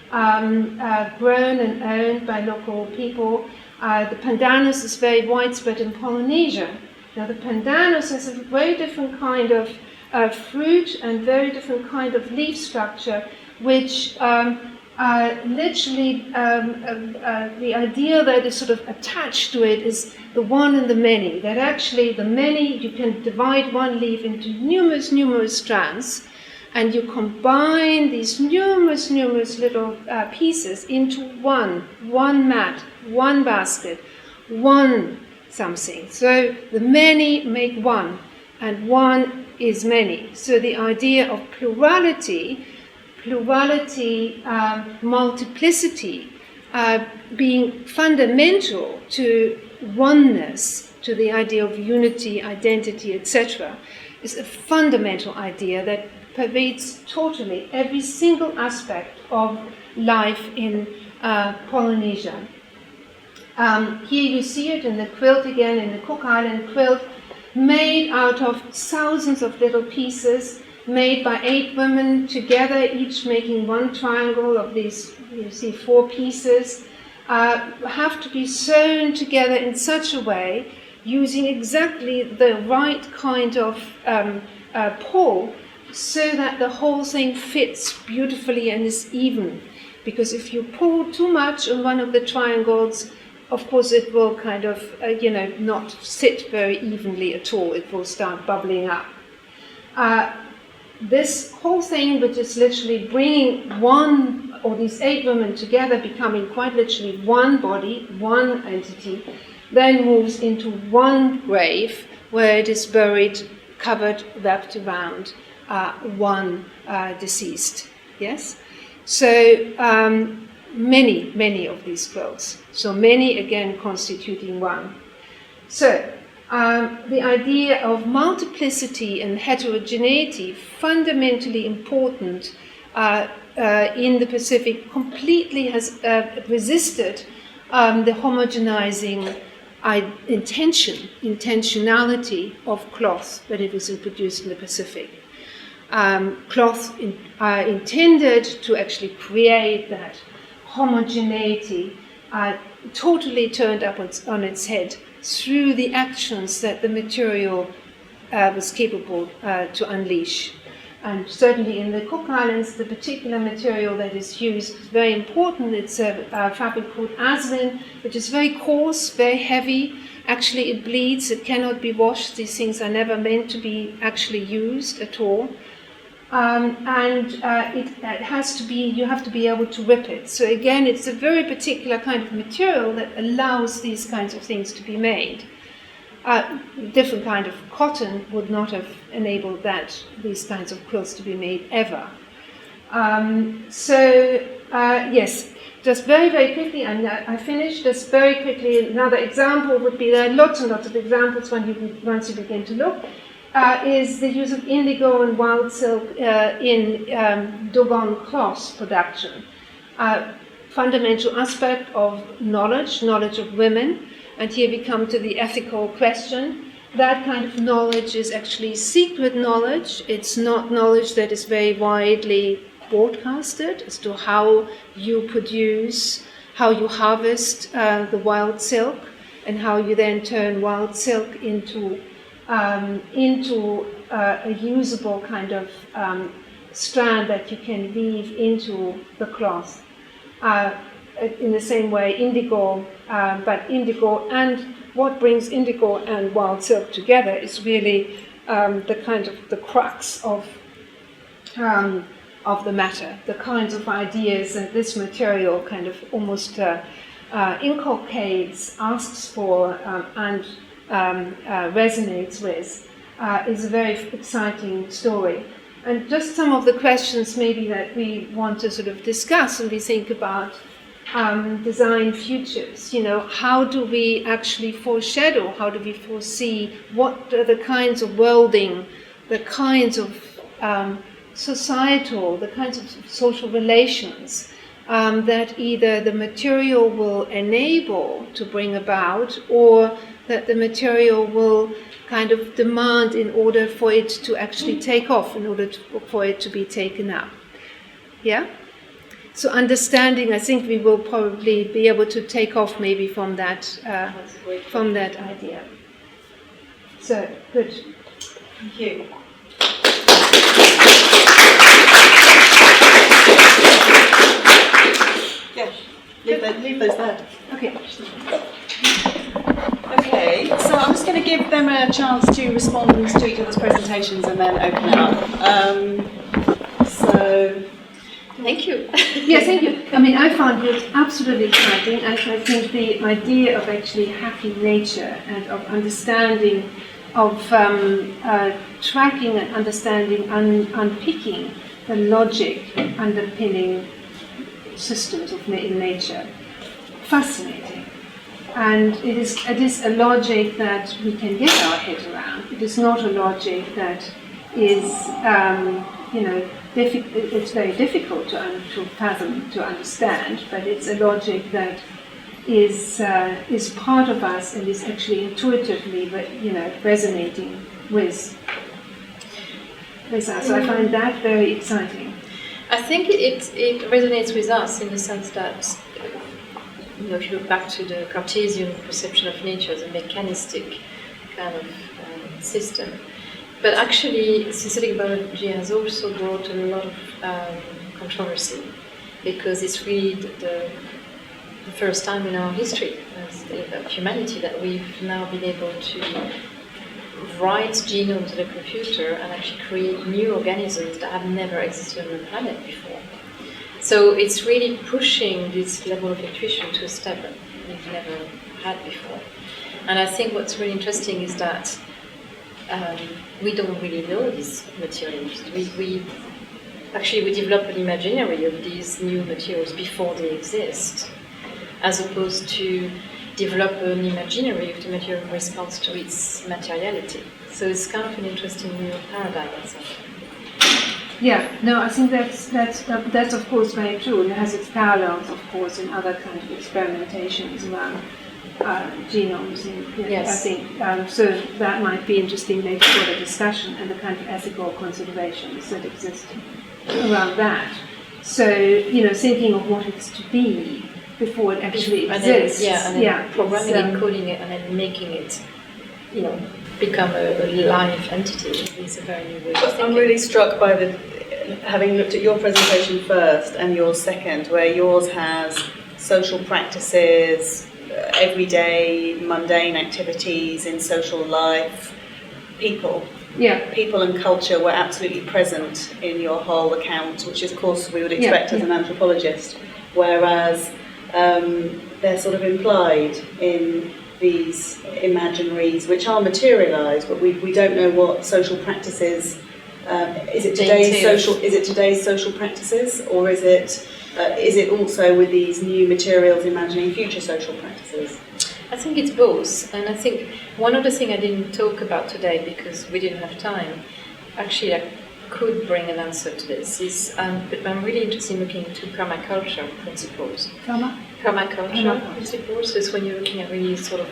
grown and owned by local people. The pandanus is very widespread in Polynesia. Now, the pandanus has a very different kind of fruit and very different kind of leaf structure, which literally the idea that is sort of attached to it is the one and the many, that actually the many, you can divide one leaf into numerous strands, and you combine these numerous little pieces into one mat, one basket, one something. So the many make one, and one is many. So the idea of plurality, multiplicity, being fundamental to oneness, to the idea of unity, identity, etc., is a fundamental idea that pervades totally every single aspect of life in Polynesia. Here you see it in the quilt again, in the Cook Island quilt, made out of thousands of little pieces, made by 8 women together, each making one triangle of these, you see, 4 pieces, have to be sewn together in such a way, using exactly the right kind of pull, so that the whole thing fits beautifully and is even. Because if you pull too much on one of the triangles, of course it will kind of, not sit very evenly at all. It will start bubbling up. This whole thing, which is literally bringing one, or these 8 women together, becoming quite literally one body, one entity, then moves into one grave where it is buried, covered, wrapped around one deceased. Yes? So many of these quilts. So many, again, constituting one. So the idea of multiplicity and heterogeneity, fundamentally important in the Pacific, completely has resisted the homogenizing intentionality of cloth that it was introduced in the Pacific. Cloth intended to actually create that homogeneity, totally turned up on its head through the actions that the material was capable to unleash. And certainly in the Cook Islands, the particular material that is used is very important. It's a fabric called aslin, which is very coarse, very heavy. Actually, it bleeds, it cannot be washed. These things are never meant to be actually used at all. It has to be, you have to be able to rip it. So again, it's a very particular kind of material that allows these kinds of things to be made. Different kind of cotton would not have enabled these kinds of quilts to be made ever. Yes, just very quickly, and I finished just very quickly. Another example would be, there are lots and lots of examples once you begin to look, is the use of indigo and wild silk in Dogon cloth production. Fundamental aspect of knowledge of women. And here we come to the ethical question. That kind of knowledge is actually secret knowledge. It's not knowledge that is very widely broadcasted as to how you produce, how you harvest the wild silk, and how you then turn wild silk into a usable kind of strand that you can weave into the cloth. in the same way indigo, but indigo and what brings indigo and wild silk together is really the kind of the crux of the matter, the kinds of ideas that this material kind of almost inculcates, asks for, and resonates with, is a very exciting story. And just some of the questions maybe that we want to sort of discuss when we think about design futures. You know, how do we actually foreshadow, how do we foresee what are the kinds of worlding, the kinds of societal, the kinds of social relations that either the material will enable to bring about, or that the material will kind of demand in order for it to actually take off, in order for it to be taken up. Yeah? So understanding, I think we will probably be able to take off maybe from that idea. So, good. Thank you. Yeah, leave those there. Okay. Okay, so I'm just going to give them a chance to respond to each other's presentations and then open it up. So, Thank you. Yes, thank you. I mean, I found it absolutely exciting. I think the idea of actually hacking nature and of understanding, of tracking and understanding and unpicking the logic underpinning systems in nature, fascinating. And it is a logic that we can get our head around. It is not a logic that is, it's very difficult to fathom, to understand, but it's a logic that is part of us and is actually intuitively, resonating with us. So I find that very exciting. I think it resonates with us in the sense that, if you look back to the Cartesian perception of nature as a mechanistic kind of system. But actually, synthetic biology has also brought a lot of controversy, because it's really the first time in our history of humanity that we've now been able to write genomes in a computer and actually create new organisms that have never existed on the planet before. So it's really pushing this level of intuition to a step that we've never had before. And I think what's really interesting is that we don't really know these materials. We develop an imaginary of these new materials before they exist, as opposed to develop an imaginary of the material in response to its materiality. So it's kind of an interesting new paradigm, I think. Yeah, no, I think that's of course very true, and it has its parallels, of course, in other kinds of experimentations around genomes. And, yes. I think so. That might be interesting later for the discussion and the kind of ethical considerations that exist around that. So, thinking of what it's to be before it actually exists. Programming it, coding it, and then making it, become a live entity is a very new way of thinking. I'm really struck by having looked at your presentation first and yours second, where yours has social practices, everyday mundane activities in social life, people and culture were absolutely present in your whole account, which of course we would expect as an anthropologist, whereas they're sort of implied in these imaginaries, which are materialised, but we don't know what social practices. Is it today's social practices, or is it also with these new materials imagining future social practices? I think it's both, and I think one of the things I didn't talk about today because we didn't have time, actually I could bring an answer to this, is but I'm really interested in looking into permaculture principles. Permaculture principles, so it's when you're looking at really sort of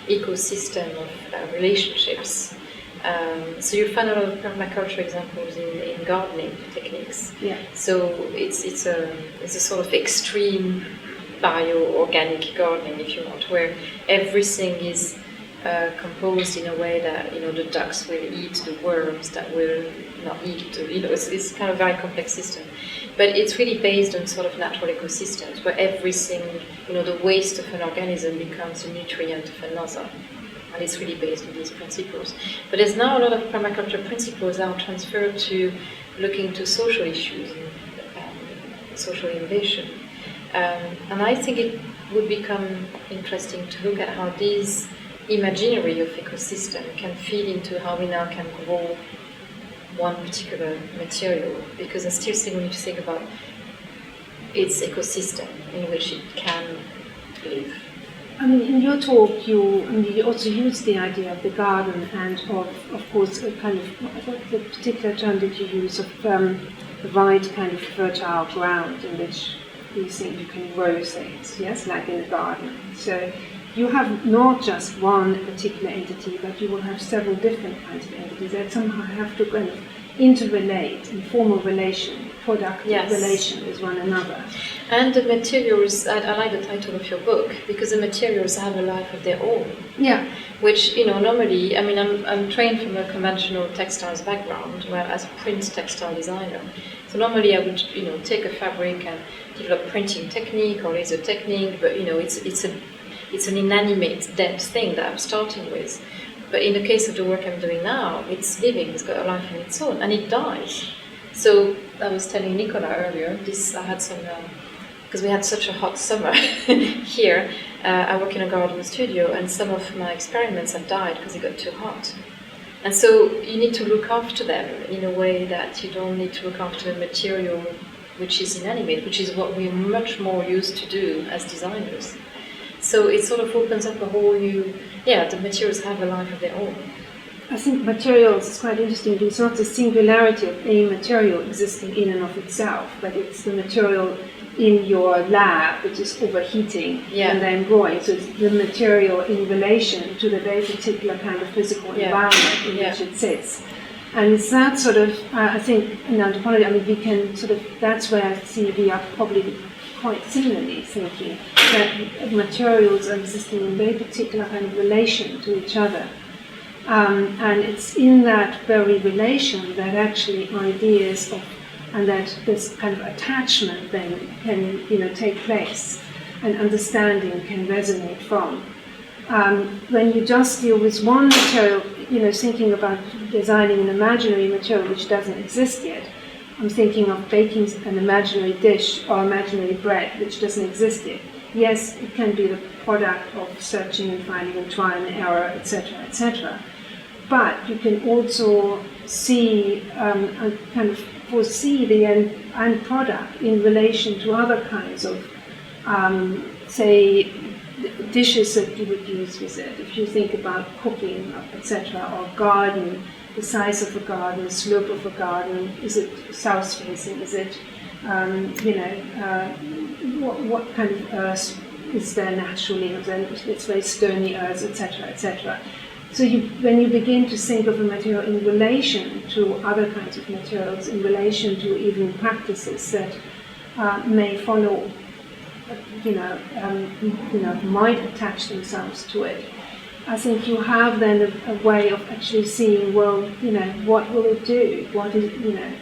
ecosystem of relationships. So you find a lot of permaculture examples in gardening techniques. Yeah. So it's a sort of extreme bio-organic gardening, if you want, where everything is composed in a way that the ducks will eat the worms that will not it's kind of a very complex system. But it's really based on sort of natural ecosystems where everything, the waste of an organism becomes a nutrient of another. And it's really based on these principles. But there's now a lot of permaculture principles that are transferred to looking into social issues and social innovation. And I think it would become interesting to look at how these imaginary of ecosystem can feed into how we now can grow one particular material, because I still think we need to think about its ecosystem in which it can live. I mean, in your talk, you also used the idea of the garden and of course, a kind of the particular term that you use of the right kind of fertile ground in which you think you can grow things, yes, like in a garden. So you have not just one particular entity, but you will have several different kinds of entities that somehow have to kind of interrelate and form a relation, productive relation with one another. And the materials, I like the title of your book, because the materials have a life of their own. Yeah. Which, normally, I mean, I'm trained from a conventional textiles background, where as a print textile designer. So normally I would, take a fabric and develop printing technique or laser technique, but, it's an inanimate, dead thing that I'm starting with. But in the case of the work I'm doing now, it's living, it's got a life of its own, and it dies. So I was telling Nicola earlier, I had some, because we had such a hot summer here, I work in a garden studio, and some of my experiments have died because it got too hot. And so you need to look after them in a way that you don't need to look after the material which is inanimate, which is what we're much more used to do as designers. So it sort of opens up a whole new, the materials have a life of their own. I think materials is quite interesting. It's not the singularity of a material existing in and of itself, but it's the material in your lab which is overheating and then growing. So it's the material in relation to the very particular kind of physical environment in which it sits. And it's that sort of, I think, in anthropology, I mean, we can sort of, that's where I see we are probably quite similarly thinking that materials are existing in very particular kind of relation to each other. And it's in that very relation that actually ideas and that this kind of attachment then can take place and understanding can resonate from. When you just deal with one material, thinking about designing an imaginary material which doesn't exist yet, I'm thinking of baking an imaginary dish or imaginary bread which doesn't exist yet. Yes, it can be the product of searching and finding and trial and error, etc., etc. But you can also see and kind of foresee the end product in relation to other kinds of, say, dishes that you would use with it. If you think about cooking, etc., or garden, the size of a garden, the slope of a garden, is it south-facing, is it, what kind of earth is there naturally, then it's very stony earth, etc., etc. So when you begin to think of a material in relation to other kinds of materials, in relation to even practices that may follow, might attach themselves to it, I think you have then a way of actually seeing, well, what will it do? What is,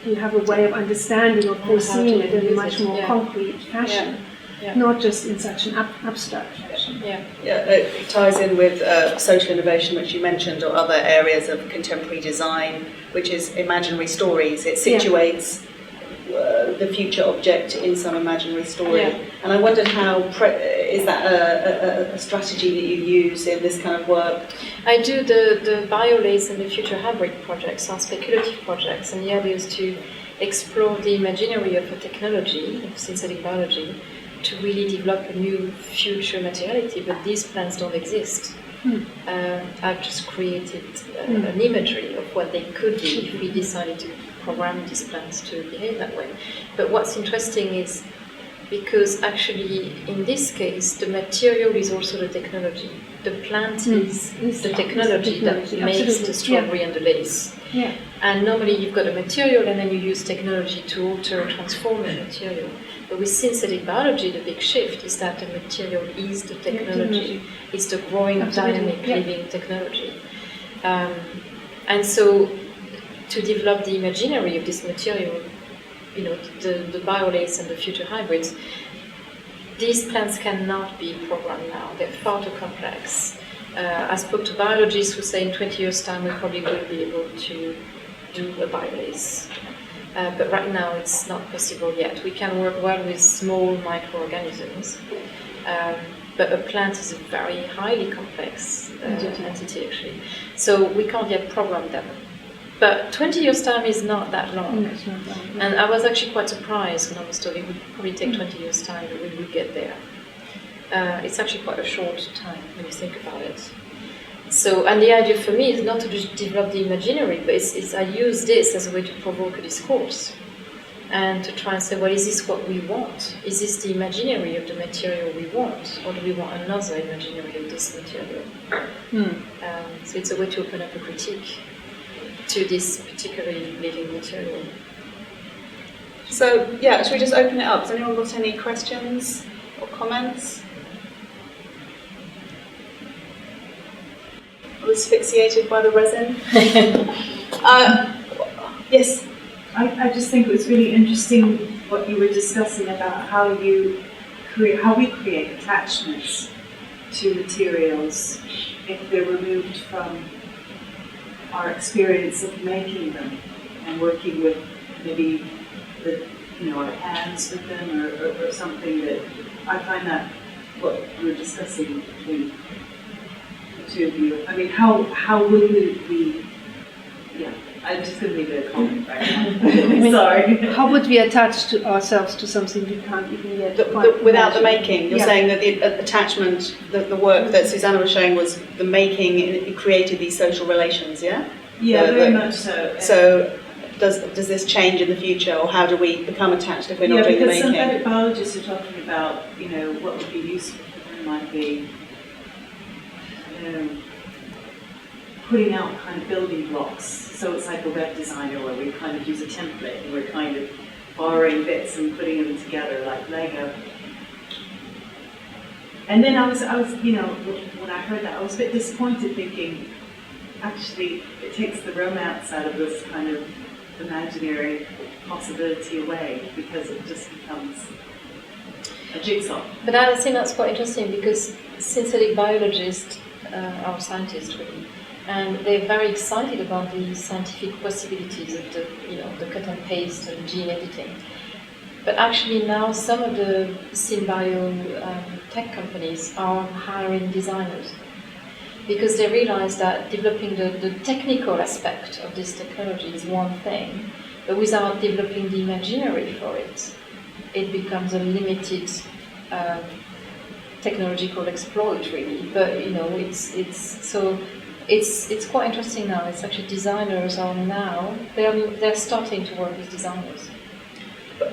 you have a way of understanding or foreseeing it in a much more concrete fashion. Yeah. Not just in such an abstract fashion. It ties in with social innovation, which you mentioned, or other areas of contemporary design, which is imaginary stories. It situates the future object in some imaginary story. And I wondered how, is that a strategy that you use in this kind of work? I do the BioLace and the Future Hybrid projects are speculative projects, and the idea is to explore the imaginary of a technology, of synthetic biology, to really develop a new future materiality, but these plants don't exist. I've just created an imagery of what they could be if we decided to program these plants to behave that way. But what's interesting is, because actually in this case the material is also the technology. The plant is the technology that makes the strawberry and the lace. And normally you've got a material and then you use technology to alter and transform the material. But with synthetic biology, the big shift is that the material is the technology. It's the growing, dynamic, living technology. And so to develop the imaginary of this material, the biolace and the future hybrids, these plants cannot be programmed now. They're far too complex. I spoke to biologists who say in 20 years' time we probably will be able to do a biolace. But right now it's not possible yet. We can work well with small microorganisms, but a plant is a very highly complex entity actually. So we can't yet program them. But 20 years' time is not that long. No, it's not long. And I was actually quite surprised when I was told it would probably take 20 years' time that we would get there. It's actually quite a short time when you think about it. So, and the idea for me is not to just develop the imaginary, but it's I use this as a way to provoke a discourse and to try and say, well, is this what we want? Is this the imaginary of the material we want? Or do we want another imaginary of this material? So it's a way to open up a critique to this particularly living material. So, yeah, should we just open it up? Has anyone got any questions or comments? Asphyxiated by the resin? Yes? I just think it was really interesting what you were discussing about how we create attachments to materials if they're removed from our experience of making them and working with maybe our hands with them or something. That I find that what we were discussing between the two of you. I mean, how will we? Yeah, I'm just going to leave it a comment right now. Sorry. How would we attach to ourselves to something we can't even yet Without the making, you're saying that the attachment, the work that Susanne was showing was the making, it created these social relations, yeah? Yeah, very much so. So does this change in the future, or how do we become attached if we're not doing the making? Yeah, because synthetic biologists are talking about, what would be useful for them might be, putting out kind of building blocks. So it's like a web designer where we kind of use a template and we're kind of borrowing bits and putting them together like Lego. And then I was, when I heard that, I was a bit disappointed, thinking, actually, it takes the romance out of this kind of imaginary possibility away, because it just becomes a jigsaw. But I think that's quite interesting, because synthetic biologists are scientists really, and they're very excited about the scientific possibilities of the cut and paste and gene editing. But actually now some of the synbio tech companies are hiring designers, because they realize that developing the technical aspect of this technology is one thing, but without developing the imaginary for it, it becomes a limited technological exploit, really. But it's quite interesting now. It's actually designers are now they're starting to work with designers.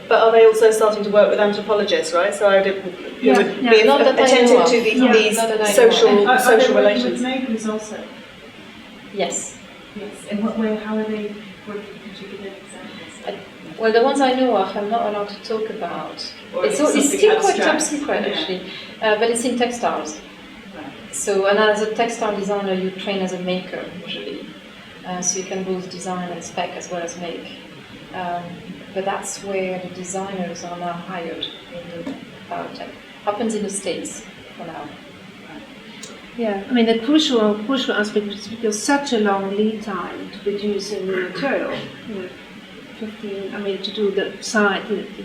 But are they also starting to work with anthropologists, right? So who would be Not that I attentive know of. to these Not that I know social Are they working relations? with makers also? Yes. Yes. In what way? How are they working? Could you give an example? Well, the ones I know of, I'm not allowed to talk about. Or It's something still quite abstract. top secret, Yeah. actually. But it's in textiles. Right. So, and as a textile designer, you train as a maker, usually. So you can both design and spec as well as make. But that's where the designers are now hired in the biotech. Happens in the States for now. Yeah, I mean the crucial aspect is because such a long lead time to produce a new material. 15. I mean to do the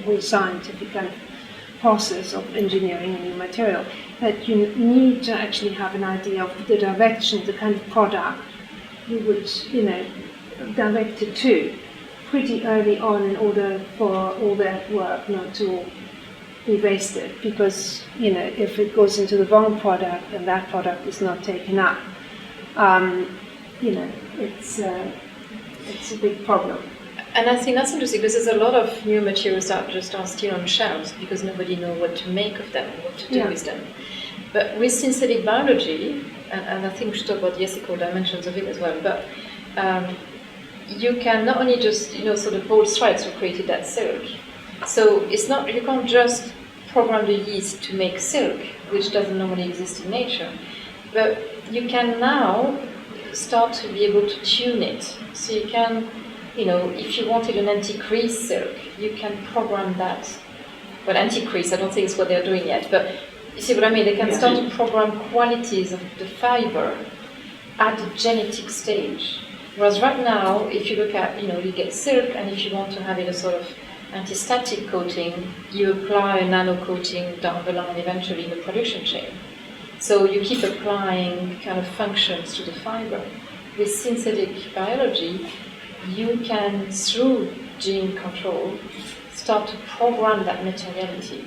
whole scientific kind of process of engineering a new material, that you need to actually have an idea of the direction, the kind of product you would, direct it to pretty early on, in order for all that work not to be wasted. Because if it goes into the wrong product and that product is not taken up, it's a big problem. And I think that's interesting, because there's a lot of new materials that just are still on shelves because nobody knows what to make of them, what to do with them. But with synthetic biology, and I think we should talk about the ethical dimensions of it as well, but you can not only just, sort of bold threads who created that silk. So it's not, you can't just program the yeast to make silk, which doesn't normally exist in nature, but you can now start to be able to tune it. So you can if you wanted an anti-crease silk, you can program that. Well, anti-crease, I don't think it's what they're doing yet, but you see what I mean? They can start to program qualities of the fiber at the genetic stage. Whereas right now, if you look at, you get silk, and if you want to have it a sort of anti-static coating, you apply a nano coating down the line eventually in the production chain. So you keep applying kind of functions to the fiber. With synthetic biology, you can, through gene control, start to program that materiality.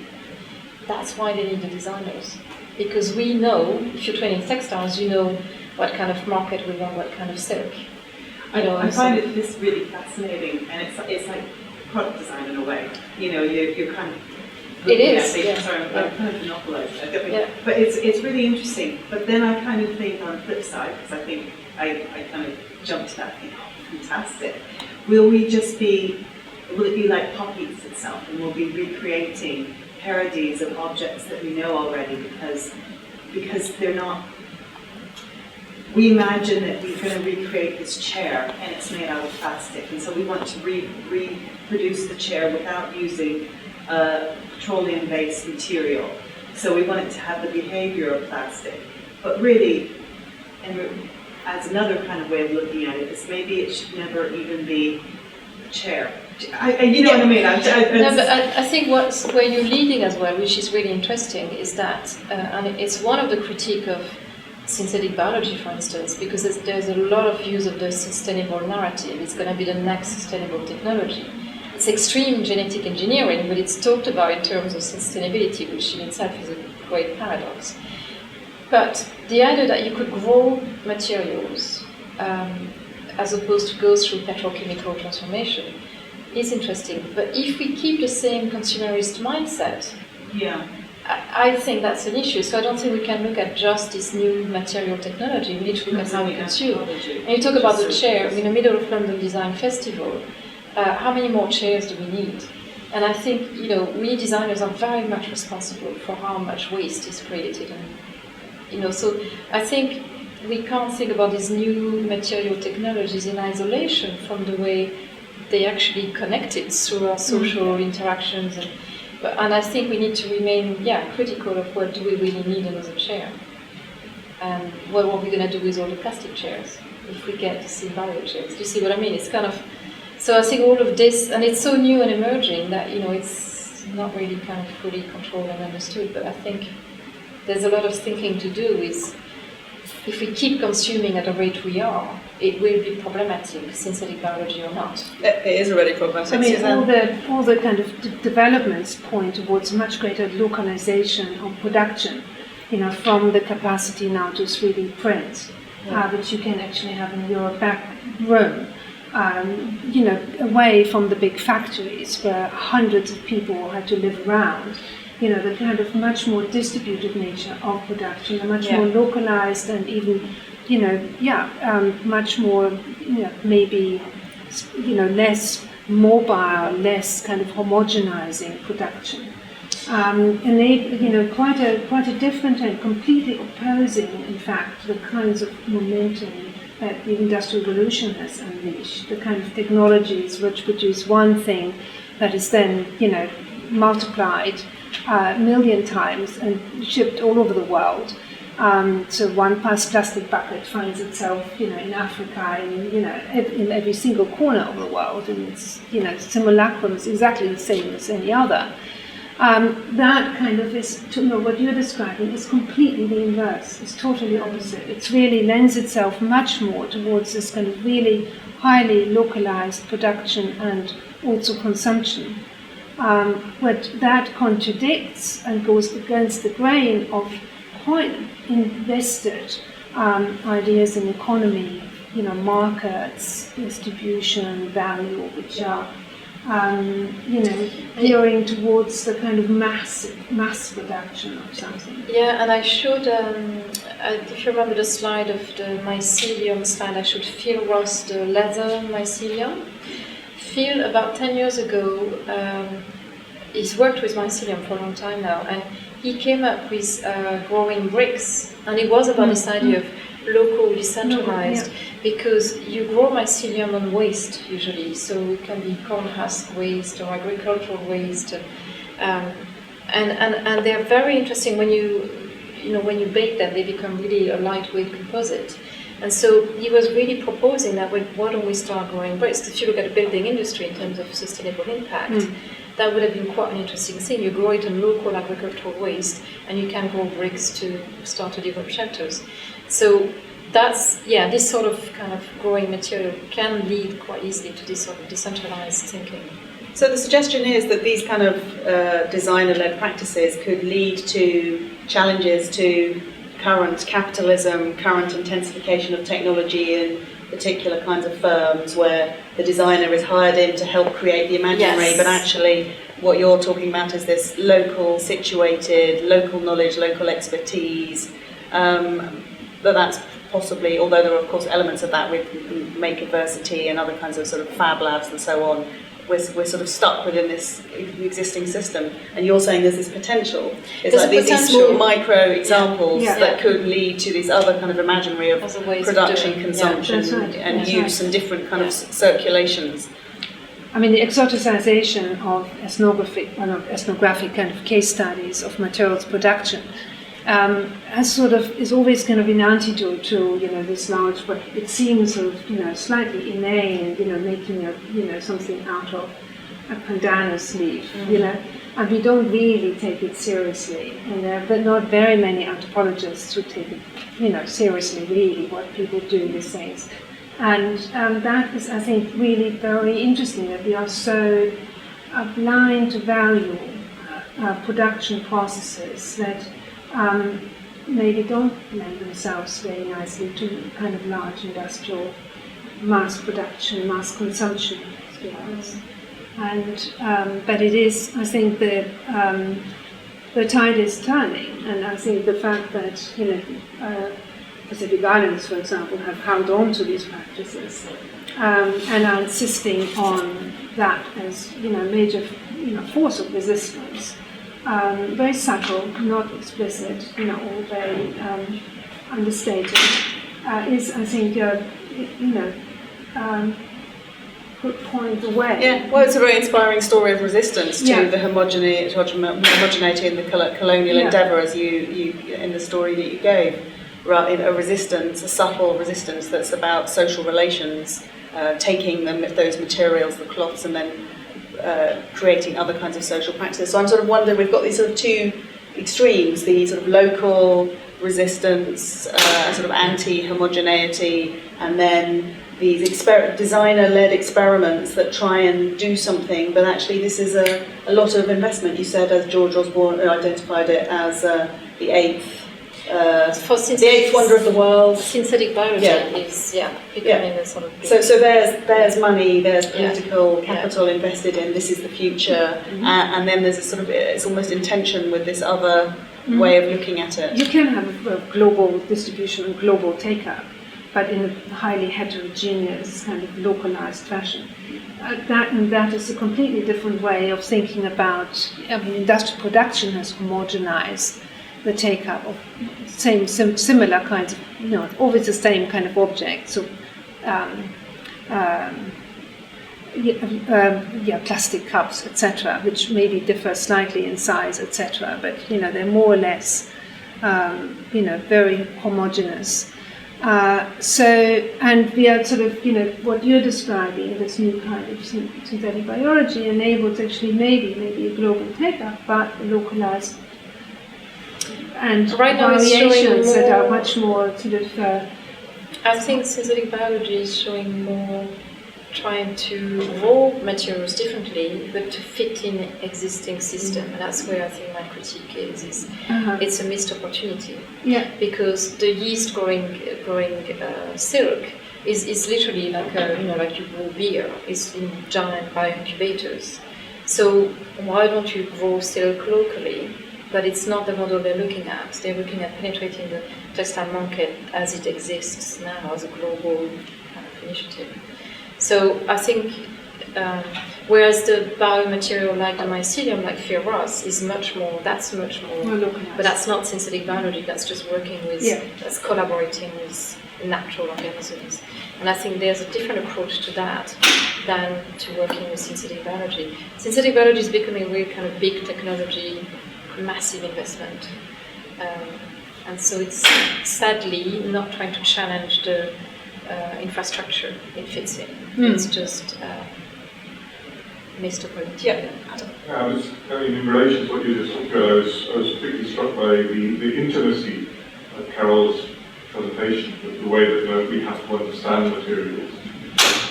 That's why they need the designers. Because we know, if you're training textiles, you know what kind of market we want, what kind of silk. I find this really fascinating, and it's like product design in a way. You're kind of looking at things. Sorry, I'm kind of monopolized. But it's really interesting. But then I kind of think on the flip side, because I think I kind of jumped to that thing. Oh, fantastic. Will it be like poppies itself, and we'll be recreating parodies of objects that we know already because they're not. We imagine that we're going to recreate this chair, and it's made out of plastic, and so we want to reproduce the chair without using petroleum-based material. So we want it to have the behavior of plastic. But really, and as another kind of way of looking at it, is maybe it should never even be a chair. What I mean? I think where you're leading as well, which is really interesting, is that, and it's one of the critique of synthetic biology, for instance, because there's a lot of use of the sustainable narrative. It's going to be the next sustainable technology. It's extreme genetic engineering, but it's talked about in terms of sustainability, which in itself is a great paradox. But the idea that you could grow materials as opposed to go through petrochemical transformation is interesting. But if we keep the same consumerist mindset, I think that's an issue. So I don't think we can look at just this new material technology. We need to look at how we consume. And you talk about the chair in the middle of London Design Festival. How many more chairs do we need? And I think we designers are very much responsible for how much waste is created. And so I think we can't think about these new material technologies in isolation from the way they actually connect it through our social interactions. And I think we need to remain, critical of what do we really need another chair. And what are we going to do with all the plastic chairs if we get to see bio chairs? Do you see what I mean? It's kind of, so I think all of this, and it's so new and emerging that, it's not really kind of fully controlled and understood, but I think there's a lot of thinking to do with, if we keep consuming at the rate we are, it will be problematic, synthetic biology or not. It is already problematic. I mean, Susanne? all the kind of developments point towards much greater localization of production, from the capacity now to 3D print, which you can actually have in your back room, away from the big factories where hundreds of people had to live around. The kind of much more distributed nature of production, a much more localized and even, much more, maybe, less mobile, less kind of homogenizing production. Quite a different and completely opposing, in fact, the kinds of momentum that the Industrial Revolution has unleashed, the kind of technologies which produce one thing that is then, multiplied a million times and shipped all over the world. So one plastic bucket finds itself, in Africa, in every single corner of the world, and it's, simulacrum is exactly the same as any other. That kind of is, what you're describing is completely the inverse. It's totally opposite. It really lends itself much more towards this kind of really highly localized production and also consumption. But that contradicts and goes against the grain of quite invested ideas in economy, markets, distribution, value, which are, gearing towards the kind of mass production of something. Yeah, and I showed, if you remember the slide of the mycelium slide, I showed Phil Ross, the leather mycelium. Phil, about 10 years ago, he's worked with mycelium for a long time now, and he came up with growing bricks, and it was about this idea of local, decentralized, because you grow mycelium on waste usually, so it can be corn husk waste or agricultural waste, and they're very interesting when when you bake them. They become really a lightweight composite. And so he was really proposing that, why don't we start growing bricks? If you look at the building industry in terms of sustainable impact, that would have been quite an interesting thing. You grow it on local agricultural waste, and you can grow bricks to start to develop shelters. So that's, this sort of kind of growing material can lead quite easily to this sort of decentralized thinking. So the suggestion is that these kind of designer-led practices could lead to challenges to current capitalism, current intensification of technology in particular kinds of firms where the designer is hired in to help create the imaginary, Yes. but actually what you're talking about is this local situated, local knowledge, local expertise, that's possibly, although there are of course elements of that with Makerversity and other kinds of sort of fab labs and so on, we're sort of stuck within this existing system, and you're saying there's this potential. It's There's like a these potential. small micro examples Yeah. that could lead to this other kind of imaginary of Other ways of production, doing it. consumption, That's right. and That's use and different kind of circulations. I mean, the exoticization of ethnographic kind of case studies of materials production is always kind of an antidote to this large, but it seems sort of slightly inane, making something out of a bandana sleeve, and we don't really take it seriously, but not very many anthropologists who take it seriously really what people do these days. And that is, I think, really very interesting that we are so blind to value production processes that maybe don't lend themselves very nicely to kind of large industrial mass production, mass consumption, to be honest. And but it is, I think, the tide is turning, and I think the fact that Pacific Islands, for example, have held on to these practices and are insisting on that as major force of resistance. Very subtle, not explicit, all very understated. Is, I think, could point the way. Yeah, well, it's a very inspiring story of resistance to Yeah. the homogeneity in the colonial Yeah. endeavour, as you in the story that you gave. Right, a resistance, a subtle resistance that's about social relations, taking those materials, the cloths, and then creating other kinds of social practices. So I'm sort of wondering, we've got these sort of two extremes, the sort of local resistance, sort of anti-homogeneity, and then these designer-led experiments that try and do something, but actually this is a lot of investment. You said, as George Osborne identified it, as the eighth wonder of the world. Synthetic biology is becoming a sort of big. So there's money, there's political capital invested in, this is the future, and then there's a sort of, it's almost in tension with this other way of looking at it. You can have a global distribution and global take-up, but in a highly heterogeneous, kind of localized fashion. That is a completely different way of thinking about, industrial production has homogenized the take-up of similar kinds of, always the same kind of objects. So, plastic cups, etc., which maybe differ slightly in size, etc., but they're more or less, very homogeneous. And we are sort of, what you're describing, this new kind of synthetic biology enables actually maybe a global take-up, but localized and right now variations that are much more sort of. I think synthetic biology is showing more trying to raw materials differently, but to fit in existing system. And that's where I think my critique is it's a missed opportunity. Yeah. Because the yeast growing silk is literally like you grow beer. It's in giant bioincubators. So why don't you grow silk locally? But it's not the model they're looking at. They're looking at penetrating the textile market as it exists now, as a global kind of initiative. So I think Whereas the biomaterial like the mycelium, like ferrous, is much more, but that's not synthetic biology, that's just working with, that's collaborating with natural organisms. And I think there's a different approach to that than to working with synthetic biology. Synthetic biology is becoming a really kind of big technology, massive investment. And so it's sadly not trying to challenge the infrastructure it fits in. It's just Mr. Politician. In relation to what you just talked about, I was particularly struck by the intimacy of Carole's presentation, the way that we have to understand materials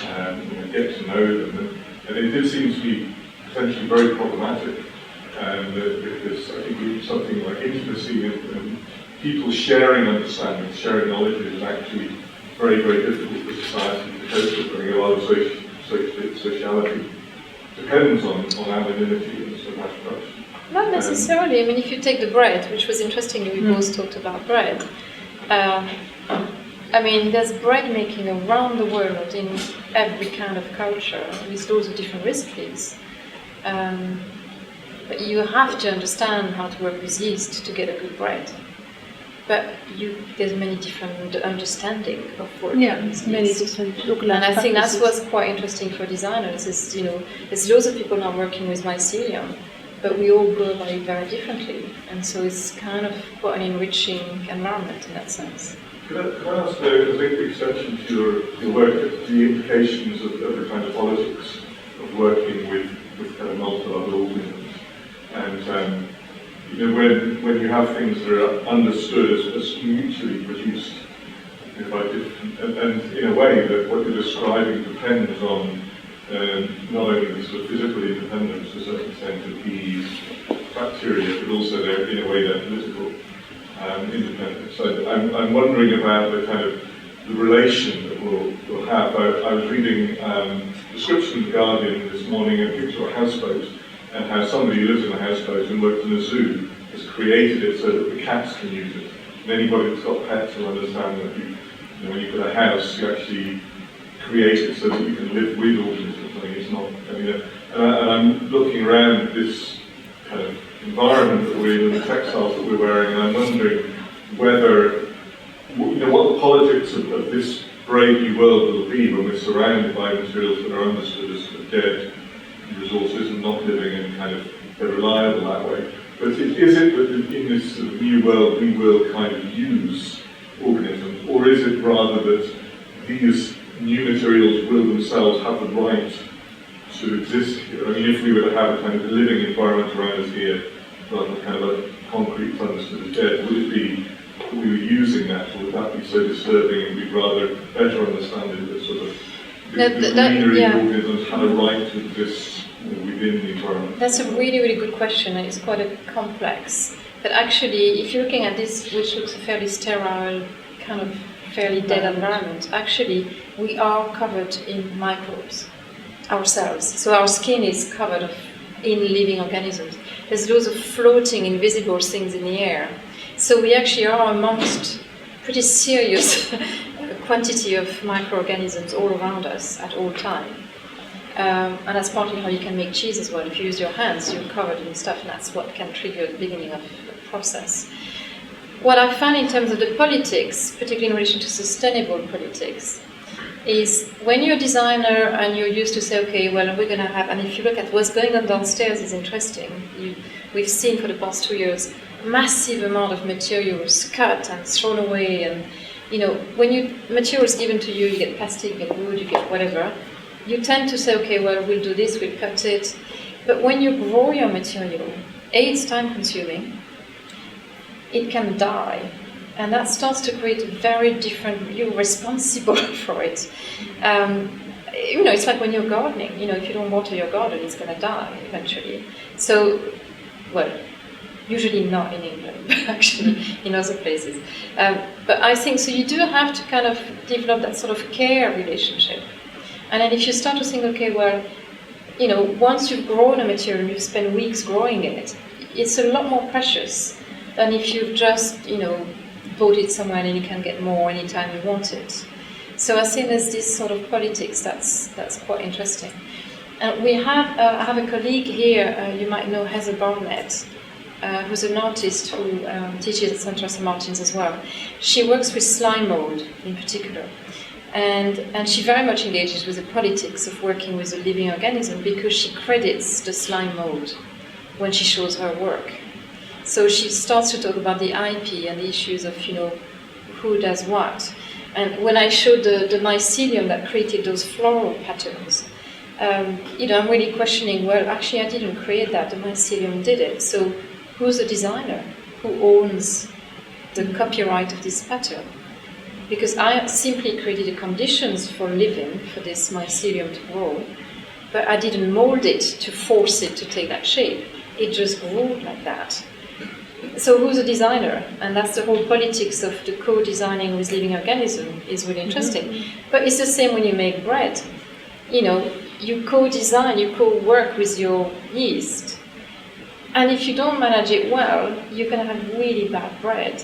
and get to know them. And it did seem to be potentially very problematic, because I think something like intimacy and people sharing understanding, sharing knowledge is actually very, very difficult for society to cope with. I think a lot of sociality depends on anonymity and sort of abstraction. Not necessarily. I mean, if you take the bread, which was interesting, we both talked about bread. I mean, there's bread making around the world in every kind of culture with loads of different recipes. But you have to understand how to work with yeast to get a good bread. But there's many different understanding of working with many yeast. different local And I think that's practices. what's quite interesting for designers is, there's loads of people now working with mycelium, but we all go about it very differently. And so it's kind of quite an enriching environment in that sense. Could I ask a big extension to your work, the implications of the kind of politics of working with kind of multiple other organisms? And when you have things that are understood as mutually produced by different, and in a way that what you're describing depends on not only the sort of physical independence to a certain extent of these bacteria, but also in a way their political independence. So I'm wondering about the kind of the relation that we'll have. I was reading a description in The Guardian this morning, a picture of a houseboat, and how somebody who lives in a houseboat and works in a zoo has created it so that the cats can use it. And anybody that's got pets will understand that when you put a house, you actually create it so that you can live with organisms. It's not, and I'm looking around this kind of environment that we're in, the textiles that we're wearing, and I'm wondering whether, what the politics of this brave new world will be when we're surrounded by materials that are understood as dead resources and not living and kind of they're reliable that way. But is it that in this sort of new world we will kind of use organisms, or is it rather that these new materials will themselves have the right to exist here? I mean, if we were to have a kind of living environment around us here, rather than kind of a concrete understood as dead, would it be that we were using that, or would that be so disturbing and we'd rather better understand it that sort of the greenery organisms had a right to exist within the environment? That's a really, really good question, and it's quite a complex. But actually, if you're looking at this, which looks a fairly sterile, kind of fairly dead environment, actually, we are covered in microbes ourselves. So our skin is covered in living organisms. There's loads of floating, invisible things in the air. So we actually are amongst pretty serious quantity of microorganisms all around us at all time. And that's partly how you can make cheese as well. If you use your hands, you're covered in stuff, and that's what can trigger the beginning of the process. What I found in terms of the politics, particularly in relation to sustainable politics, is when you're a designer and you're used to say, okay, well, we're going to have, and if you look at what's going on downstairs is interesting. We've seen for the past 2 years massive amount of materials cut and thrown away, and when materials given to you, you get plastic, you get wood, you get whatever. You tend to say, okay, well, we'll do this, we'll cut it. But when you grow your material, it's time consuming, it can die. And that starts to create a very different, you're responsible for it. It's like when you're gardening, if you don't water your garden, it's going to die eventually. So, well, usually not in England, but actually in other places. But I think, so you do have to kind of develop that sort of care relationship. And then if you start to think, okay, well, once you've grown a material, you've spent weeks growing it, it's a lot more precious than if you've just, bought it somewhere and you can get more anytime you want it. So I think there's this sort of politics that's quite interesting. I have a colleague here, you might know Heather Barnett, who's an artist who teaches at Central St. Martin's as well. She works with slime mold in particular. And she very much engages with the politics of working with a living organism because she credits the slime mold when she shows her work. So she starts to talk about the IP and the issues of, who does what. And when I showed the mycelium that created those floral patterns, I'm really questioning, well, actually I didn't create that, the mycelium did it. So who's the designer? Who owns the copyright of this pattern? Because I simply created the conditions for living for this mycelium to grow, but I didn't mold it to force it to take that shape. It just grew like that. So who's the designer? And that's the whole politics of the co-designing with living organism is really interesting. Mm-hmm. But it's the same when you make bread. You co-design, you co-work with your yeast. And if you don't manage it well, you can have really bad bread.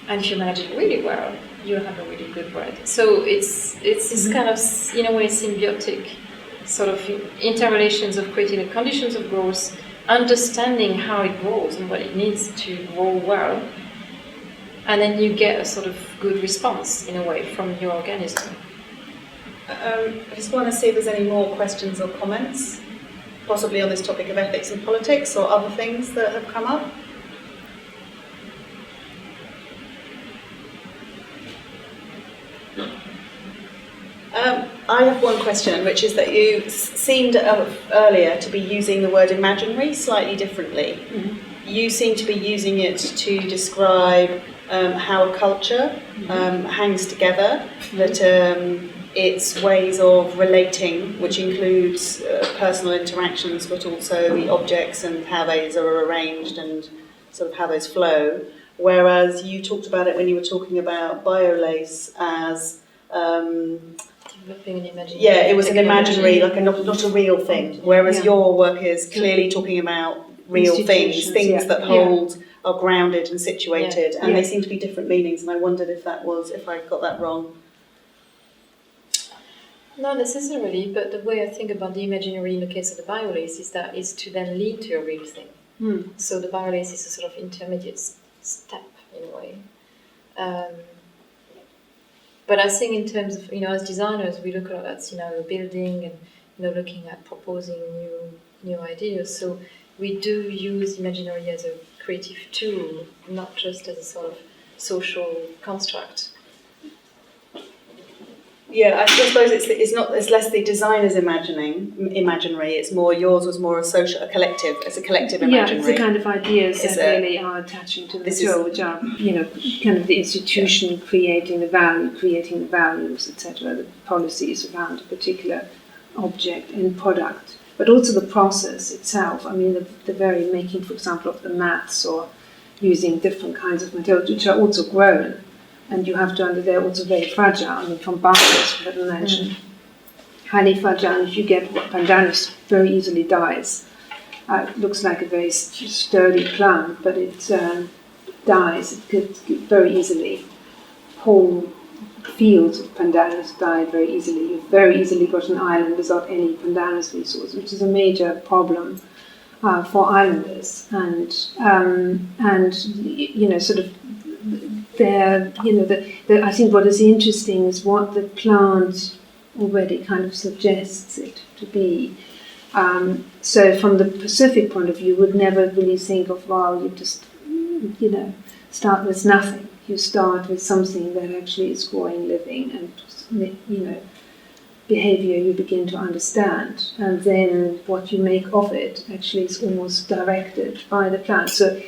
And if you manage it really well, you'll have a really good bread. So it's this kind of, in a way, symbiotic sort of interrelations of creating the conditions of growth, understanding how it grows and what it needs to grow well, and then you get a sort of good response, in a way, from your organism. I just want to see if there's any more questions or comments, possibly on this topic of ethics and politics or other things that have come up. I have one question, which is that you seemed earlier to be using the word imaginary slightly differently. Mm-hmm. You seem to be using it to describe how a culture hangs together, that its ways of relating, which includes personal interactions, but also the objects and how those are arranged and sort of how those flow. Whereas you talked about it when you were talking about biolace as developing an imaginary. Yeah, it was an imaginary, like not a real thing. Whereas your work is clearly talking about real things that hold, are grounded and situated, and they seem to be different meanings. And I wondered if I got that wrong. Not necessarily, but the way I think about the imaginary in the case of the biolace is to then lead to a real thing. So the biolace is a sort of intermediate step in a way. But I think in terms of, as designers, we look a lot at scenario building and, looking at proposing new ideas. So we do use imaginary as a creative tool, not just as a sort of social construct. Yeah, I suppose it's less the designer's imaginary. It's more yours was more a collective. It's a collective imaginary. Yeah, it's the kind of ideas that really are attaching to the material, which are kind of the institution creating the values, etc. The policies around a particular object and product, but also the process itself. I mean, the very making, for example, of the mats or using different kinds of materials, which are also grown. And you have to they're also very fragile. I mean, from baskets, that I mentioned, highly fragile. If you get pandanus, very easily dies. It looks like a very sturdy plant, but it dies. It could very easily. Whole fields of pandanus die very easily. You've very easily got an island without any pandanus resource, which is a major problem for islanders. And sort of. I think what is interesting is what the plant already kind of suggests it to be. So from the Pacific point of view, you would never really think of, you just, start with nothing. You start with something that actually is growing, living, and, behavior you begin to understand. And then what you make of it actually is almost directed by the plant. So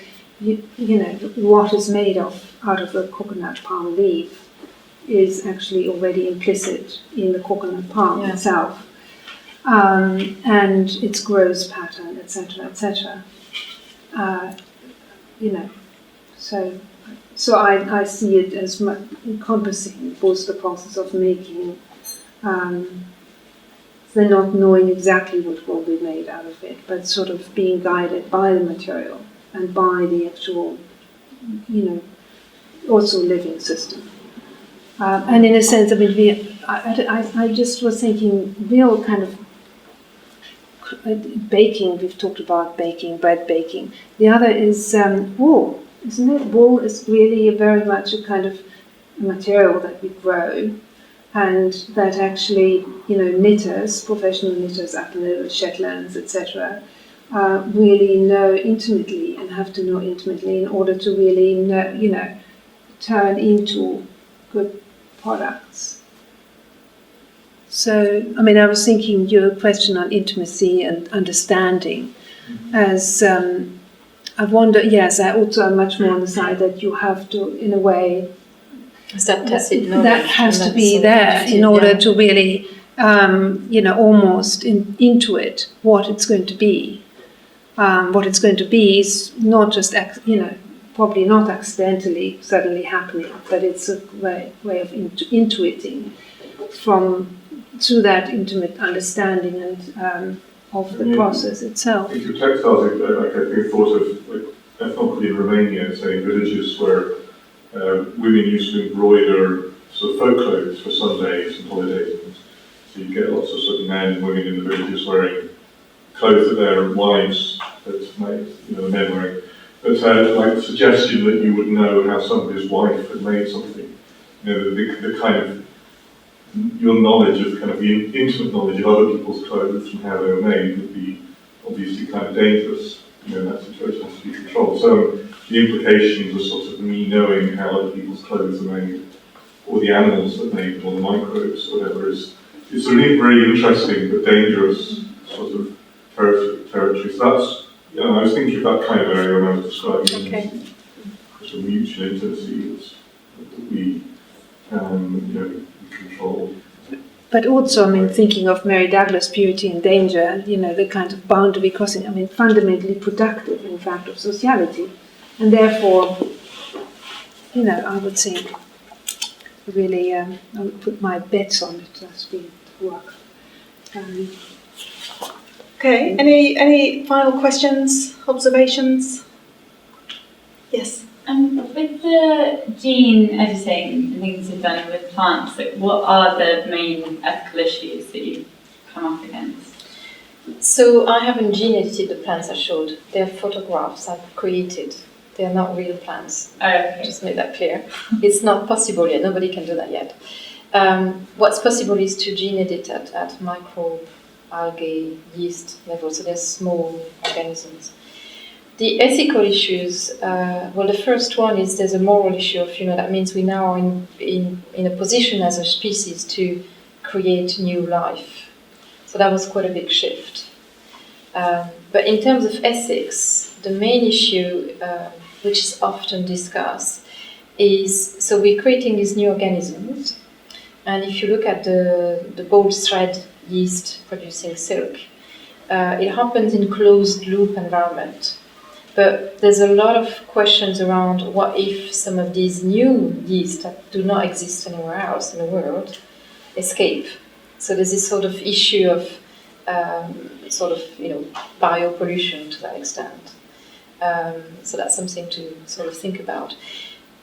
what is made out of a coconut palm leaf is actually already implicit in the coconut palm itself, and its growth pattern, etc., etc. So I see it as encompassing both the process of making, then not knowing exactly what will be made out of it, but sort of being guided by the material and by the actual, also living system. And in a sense, I just was thinking real kind of baking. We've talked about baking, bread baking. The other is wool, isn't it? Wool is really very much a kind of material that we grow, and that actually, knitters, professional knitters up in the Shetlands, etc., really know intimately and have to know intimately in order to really know, turn into good products. So, I was thinking your question on intimacy and understanding, as I wonder, yes, I also am much more on the side that you have to, in a way, that has to be there in order to really, almost intuit what it's going to be. What it's going to be is not just, probably not accidentally suddenly happening, but it's a way of intuiting through that intimate understanding and of the process itself. Into textiles, I thought of ethnography in Romania, say villages where women used to embroider sort of folk clothes for Sundays and holidays. So you get lots of sort of men and women in the villages wearing clothes that their wives had made, the men wearing. But like the suggestion that you would know how somebody's wife had made something, the kind of your knowledge of kind of the intimate knowledge of other people's clothes and how they were made would be obviously kind of dangerous. That situation has to be controlled. So the implications of sort of me knowing how other people's clothes are made, or the animals that made them, or the microbes, or whatever, is really very interesting but dangerous sort of territory. So that's, I was thinking of that kind of area when I was describing sort of mutual intimacy that we control. But also, thinking of Mary Douglas' Purity and Danger, the kind of boundary crossing, fundamentally productive, in fact, of sociality. And therefore, I would think, really, I would put my bets on it as we work. Okay, any final questions, observations? Yes? With the gene editing and things you've done with plants, what are the main ethical issues that you've come up against? So I haven't gene edited the plants I showed. They're photographs I've created. They're not real plants. Oh, okay. Just make that clear. It's not possible yet. Nobody can do that yet. What's possible is to gene edit at microbe, algae, yeast level. So they're small organisms. The ethical issues, the first one is there's a moral issue of, that means we now are in a position as a species to create new life. So that was quite a big shift. But in terms of ethics, the main issue, which is often discussed, is, so we're creating these new organisms, and if you look at the bold thread yeast producing silk, it happens in closed loop environment. But there's a lot of questions around what if some of these new yeast that do not exist anywhere else in the world escape. So there's this sort of issue of biopollution to that extent. So that's something to sort of think about.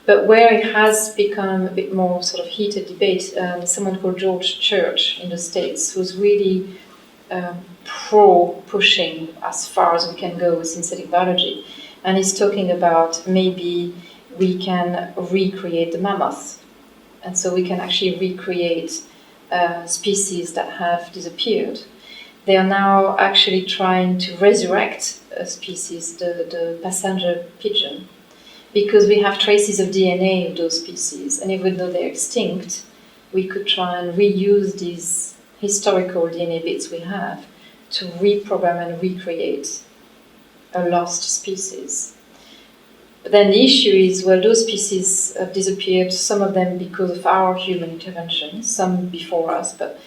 But where it has become a bit more sort of heated debate, someone called George Church in the States was really pro-pushing as far as we can go with synthetic biology. And he's talking about maybe we can recreate the mammoth. And so we can actually recreate species that have disappeared. They are now actually trying to resurrect a species, the passenger pigeon, because we have traces of DNA of those species. And even though they're extinct, we could try and reuse these historical DNA bits we have to reprogram and recreate a lost species. But then the issue is, those species have disappeared, some of them because of our human intervention, some before us, but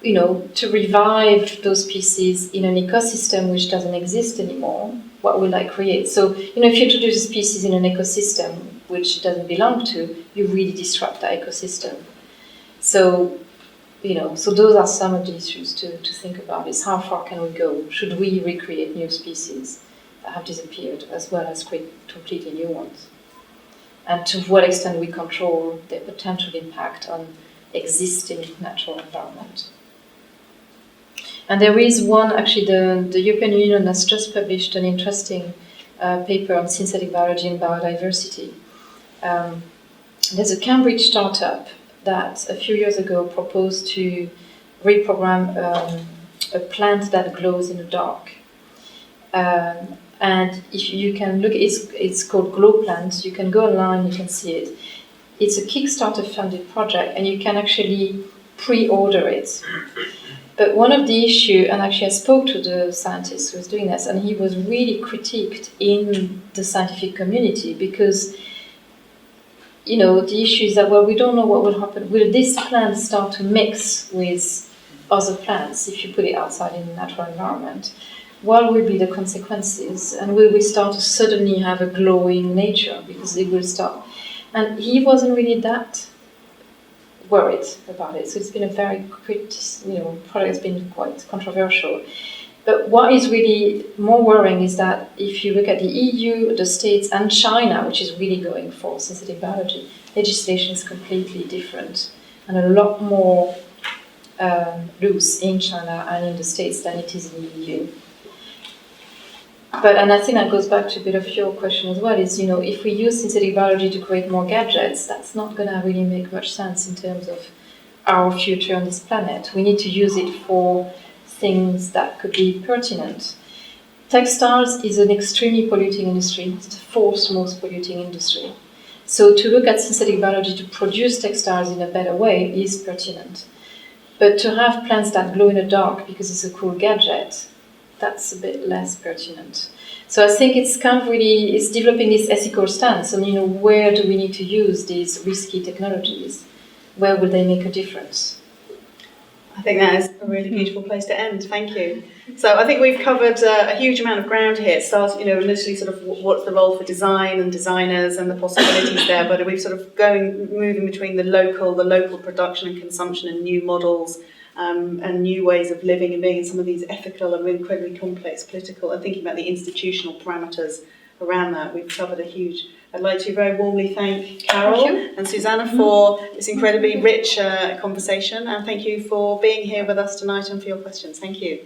to revive those species in an ecosystem which doesn't exist anymore, what will that create? So, if you introduce a species in an ecosystem which it doesn't belong to, you really disrupt that ecosystem. So, so those are some of the issues to think about, is how far can we go? Should we recreate new species that have disappeared as well as create completely new ones? And to what extent we control their potential impact on existing natural environment? And there is one, actually, the European Union has just published an interesting paper on synthetic biology and biodiversity. There's a Cambridge startup that a few years ago proposed to reprogram a plant that glows in the dark. And if you can look, it's called Glow Plant. You can go online, you can see it. It's a Kickstarter funded project, and you can actually pre-order it. But one of the issues, and actually I spoke to the scientist who was doing this, and he was really critiqued in the scientific community because, you know, the issue is that, well, we don't know what will happen. Will this plant start to mix with other plants if you put it outside in the natural environment? What will be the consequences? And will we start to suddenly have a glowing nature because it will start? And he wasn't really that worried about it. So it's been a very product has been quite controversial. But what is really more worrying is that if you look at the EU, the States, and China, which is really going for synthetic biology, legislation is completely different and a lot more loose in China and in the States than it is in the EU. And I think that goes back to a bit of your question as well, is, you know, if we use synthetic biology to create more gadgets, that's not going to really make much sense in terms of our future on this planet. We need to use it for things that could be pertinent. Textiles is an extremely polluting industry. It's the fourth most polluting industry. So to look at synthetic biology to produce textiles in a better way is pertinent. But to have plants that glow in the dark because it's a cool gadget, that's a bit less pertinent. So I think it's kind of really, it's developing this ethical stance on, you know, where do we need to use these risky technologies? Where will they make a difference? I think that is a really beautiful place to end. Thank you. So I think we've covered a huge amount of ground here. It started, you know, initially sort of what's the role for design and designers and the possibilities there, but we've sort of moving between the local production and consumption and new models and new ways of living and being, in some of these ethical and incredibly complex political and thinking about the institutional parameters around that. We've covered a huge. I'd like to very warmly thank Carole and Susanne for this incredibly rich conversation, and thank you for being here with us tonight and for your questions. Thank you.